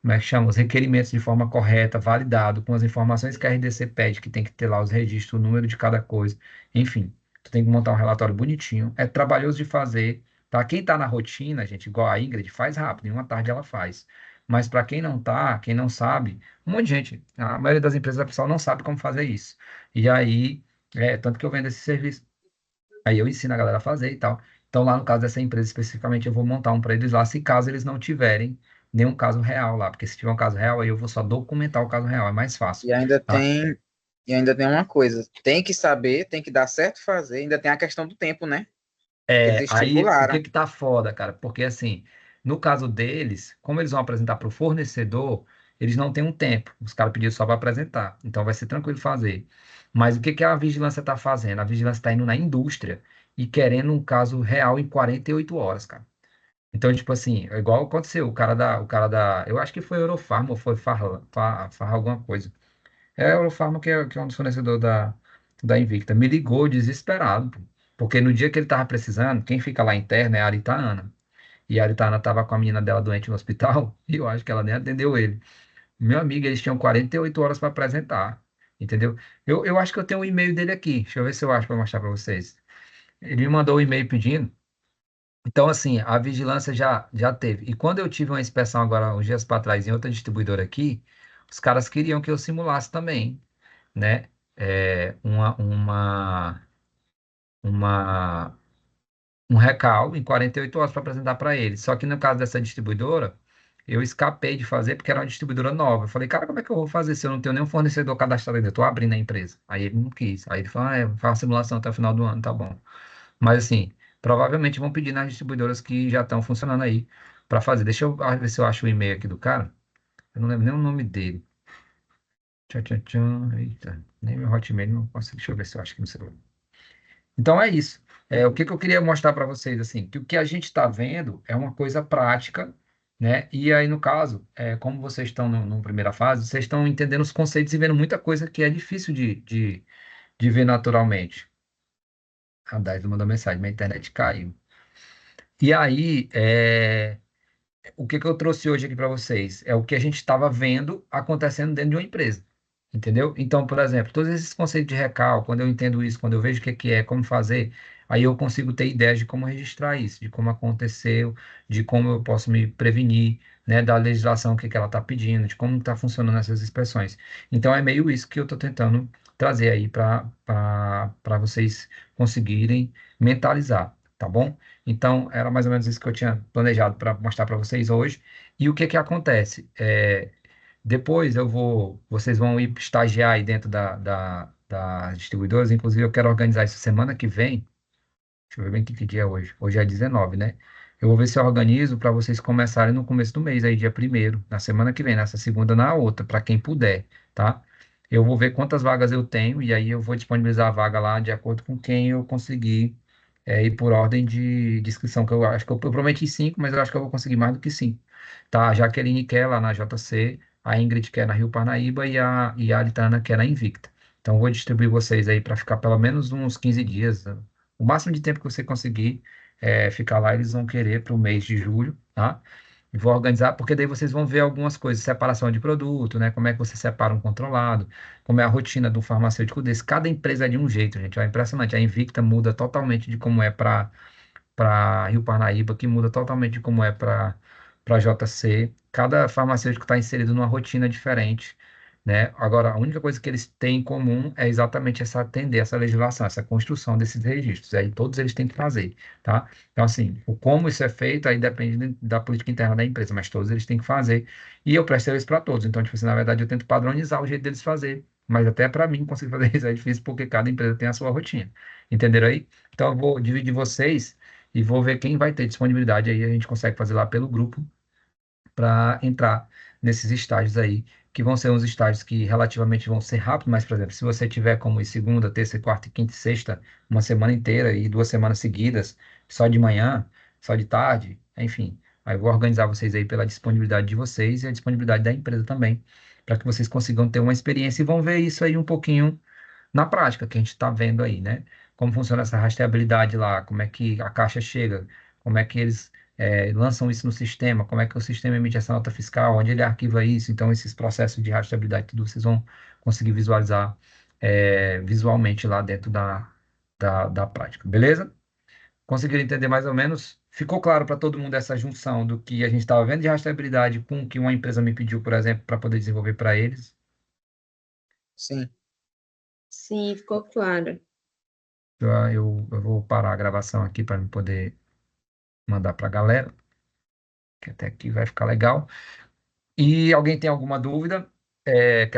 como é que chama? Os requerimentos de forma correta, validado, com as informações que a RDC pede, que tem que ter lá os registros, o número de cada coisa. Enfim, tu tem que montar um relatório bonitinho. É trabalhoso de fazer. Para quem está na rotina, gente, igual a Ingrid, faz rápido, em uma tarde ela faz. Mas para quem não tá, quem não sabe, um monte de gente, a maioria das empresas, a pessoal não sabe como fazer isso. E aí, tanto que eu vendo esse serviço. Aí eu ensino a galera a fazer e tal. Então, lá no caso dessa empresa especificamente, eu vou montar um para eles lá, se caso eles não tiverem nenhum caso real lá, porque se tiver um caso real, aí eu vou só documentar o caso real, é mais fácil, E ainda tá? tem, e ainda tem uma coisa, tem que saber, tem que dar certo fazer, ainda tem a questão do tempo, né? Que eles Aí o que estipularam. que tá foda, cara? Porque assim, no caso deles, como eles vão apresentar para o fornecedor, eles não têm um tempo. Os caras pediram só para apresentar, então vai ser tranquilo fazer. Mas o que que a vigilância tá fazendo? A vigilância está indo na indústria e querendo um caso real em 48 horas, cara. Então, tipo assim, é igual aconteceu, eu acho que foi Eurofarma ou foi Farra alguma coisa. É Eurofarma que é um dos fornecedores da Invicta. Me ligou desesperado, pô, porque no dia que ele tava precisando, quem fica lá interno é a Aritana. E a Aritana tava com a menina dela doente no hospital, e eu acho que ela nem atendeu ele. Meu amigo, eles tinham 48 horas para apresentar, entendeu? Eu acho que eu tenho o e-mail dele aqui. Deixa eu ver se eu acho para mostrar para vocês. Ele me mandou um e-mail pedindo. Então, assim, a vigilância já teve. E quando eu tive uma inspeção agora, uns dias para trás, em outra distribuidora aqui, os caras queriam que eu simulasse também, né? Uma, um recal em 48 horas para apresentar para eles. Só que no caso dessa distribuidora, eu escapei de fazer porque era uma distribuidora nova. Eu falei, cara, como é que eu vou fazer se eu não tenho nenhum fornecedor cadastrado ainda? Eu estou abrindo a empresa. Aí ele não quis. Aí ele falou, eu faço a simulação até o final do ano, tá bom. Mas assim, provavelmente vão pedir nas distribuidoras que já estão funcionando aí para fazer. Deixa eu ver se eu acho o e-mail aqui do cara. Eu não lembro nem o nome dele. Tchan, tchan, tchan. Eita, nem meu Hotmail não consigo. Deixa eu ver se eu acho aqui no celular. Então é isso. O que que eu queria mostrar para vocês, assim, que o que a gente está vendo é uma coisa prática, né? E aí, no caso, como vocês estão no primeira fase, vocês estão entendendo os conceitos e vendo muita coisa que é difícil de ver naturalmente. A Daiva mandou mensagem, minha internet caiu. E aí, o que que eu trouxe hoje aqui para vocês? É o que a gente estava vendo acontecendo dentro de uma empresa. Entendeu? Então, por exemplo, todos esses conceitos de recal, quando eu entendo isso, quando eu vejo o que que é, como fazer, aí eu consigo ter ideias de como registrar isso, de como aconteceu, de como eu posso me prevenir, né, da legislação, o que que ela está pedindo, de como está funcionando essas inspeções. Então, é meio isso que eu estou tentando trazer aí para vocês conseguirem mentalizar, tá bom? Então, era mais ou menos isso que eu tinha planejado para mostrar para vocês hoje. E o que que acontece? Depois vocês vão ir estagiar aí dentro das distribuidoras. Inclusive, eu quero organizar isso semana que vem. Deixa eu ver bem que dia é hoje. Hoje é 19, né? Eu vou ver se eu organizo para vocês começarem no começo do mês, aí dia 1º, na semana que vem, nessa segunda, na outra, para quem puder, tá? Eu vou ver quantas vagas eu tenho e aí eu vou disponibilizar a vaga lá de acordo com quem eu conseguir ir por ordem de inscrição, que eu acho que eu prometi 5, mas eu acho que eu vou conseguir mais do que 5, tá? A Jaqueline quer lá na JC, a Ingrid quer na Rio Parnaíba e a Aritana quer na Invicta. Então, eu vou distribuir vocês aí para ficar pelo menos uns 15 dias, né? O máximo de tempo que você conseguir ficar lá, eles vão querer para o mês de julho, tá? E vou organizar, porque daí vocês vão ver algumas coisas, separação de produto, né? Como é que você separa um controlado, como é a rotina do farmacêutico desse. Cada empresa é de um jeito, gente. É impressionante. A Invicta muda totalmente de como é para Rio Parnaíba, que muda totalmente de como é para JC. Cada farmacêutico está inserido numa rotina diferente, né? Agora, a única coisa que eles têm em comum é exatamente essa atender essa legislação, essa construção desses registros. Aí todos eles têm que fazer, tá? Então, assim, o como isso é feito aí depende da política interna da empresa, mas todos eles têm que fazer. E eu presto serviço para todos. Então, tipo assim, na verdade, eu tento padronizar o jeito deles fazer. Mas até para mim conseguir fazer isso é difícil porque cada empresa tem a sua rotina. Entenderam aí? Então, eu vou dividir vocês e vou ver quem vai ter disponibilidade aí. A gente consegue fazer lá pelo grupo para entrar nesses estágios aí, que vão ser uns estágios que relativamente vão ser rápidos, mas, por exemplo, se você tiver como ir segunda, terça, quarta, quinta e sexta, uma semana inteira e 2 semanas seguidas, só de manhã, só de tarde, enfim, aí eu vou organizar vocês aí pela disponibilidade de vocês e a disponibilidade da empresa também, para que vocês consigam ter uma experiência e vão ver isso aí um pouquinho na prática, que a gente está vendo aí, né? Como funciona essa rastreabilidade lá, como é que a caixa chega, como é que eles lançam isso no sistema, como é que o sistema emite essa nota fiscal, onde ele arquiva isso. Então, esses processos de rastreabilidade, tudo vocês vão conseguir visualizar visualmente lá dentro da prática, beleza? Conseguiram entender mais ou menos? Ficou claro para todo mundo essa junção do que a gente estava vendo de rastreabilidade com o que uma empresa me pediu, por exemplo, para poder desenvolver para eles? Sim. Sim, ficou claro. Eu vou parar a gravação aqui para poder mandar para a galera, que até aqui vai ficar legal. E alguém tem alguma dúvida? Quer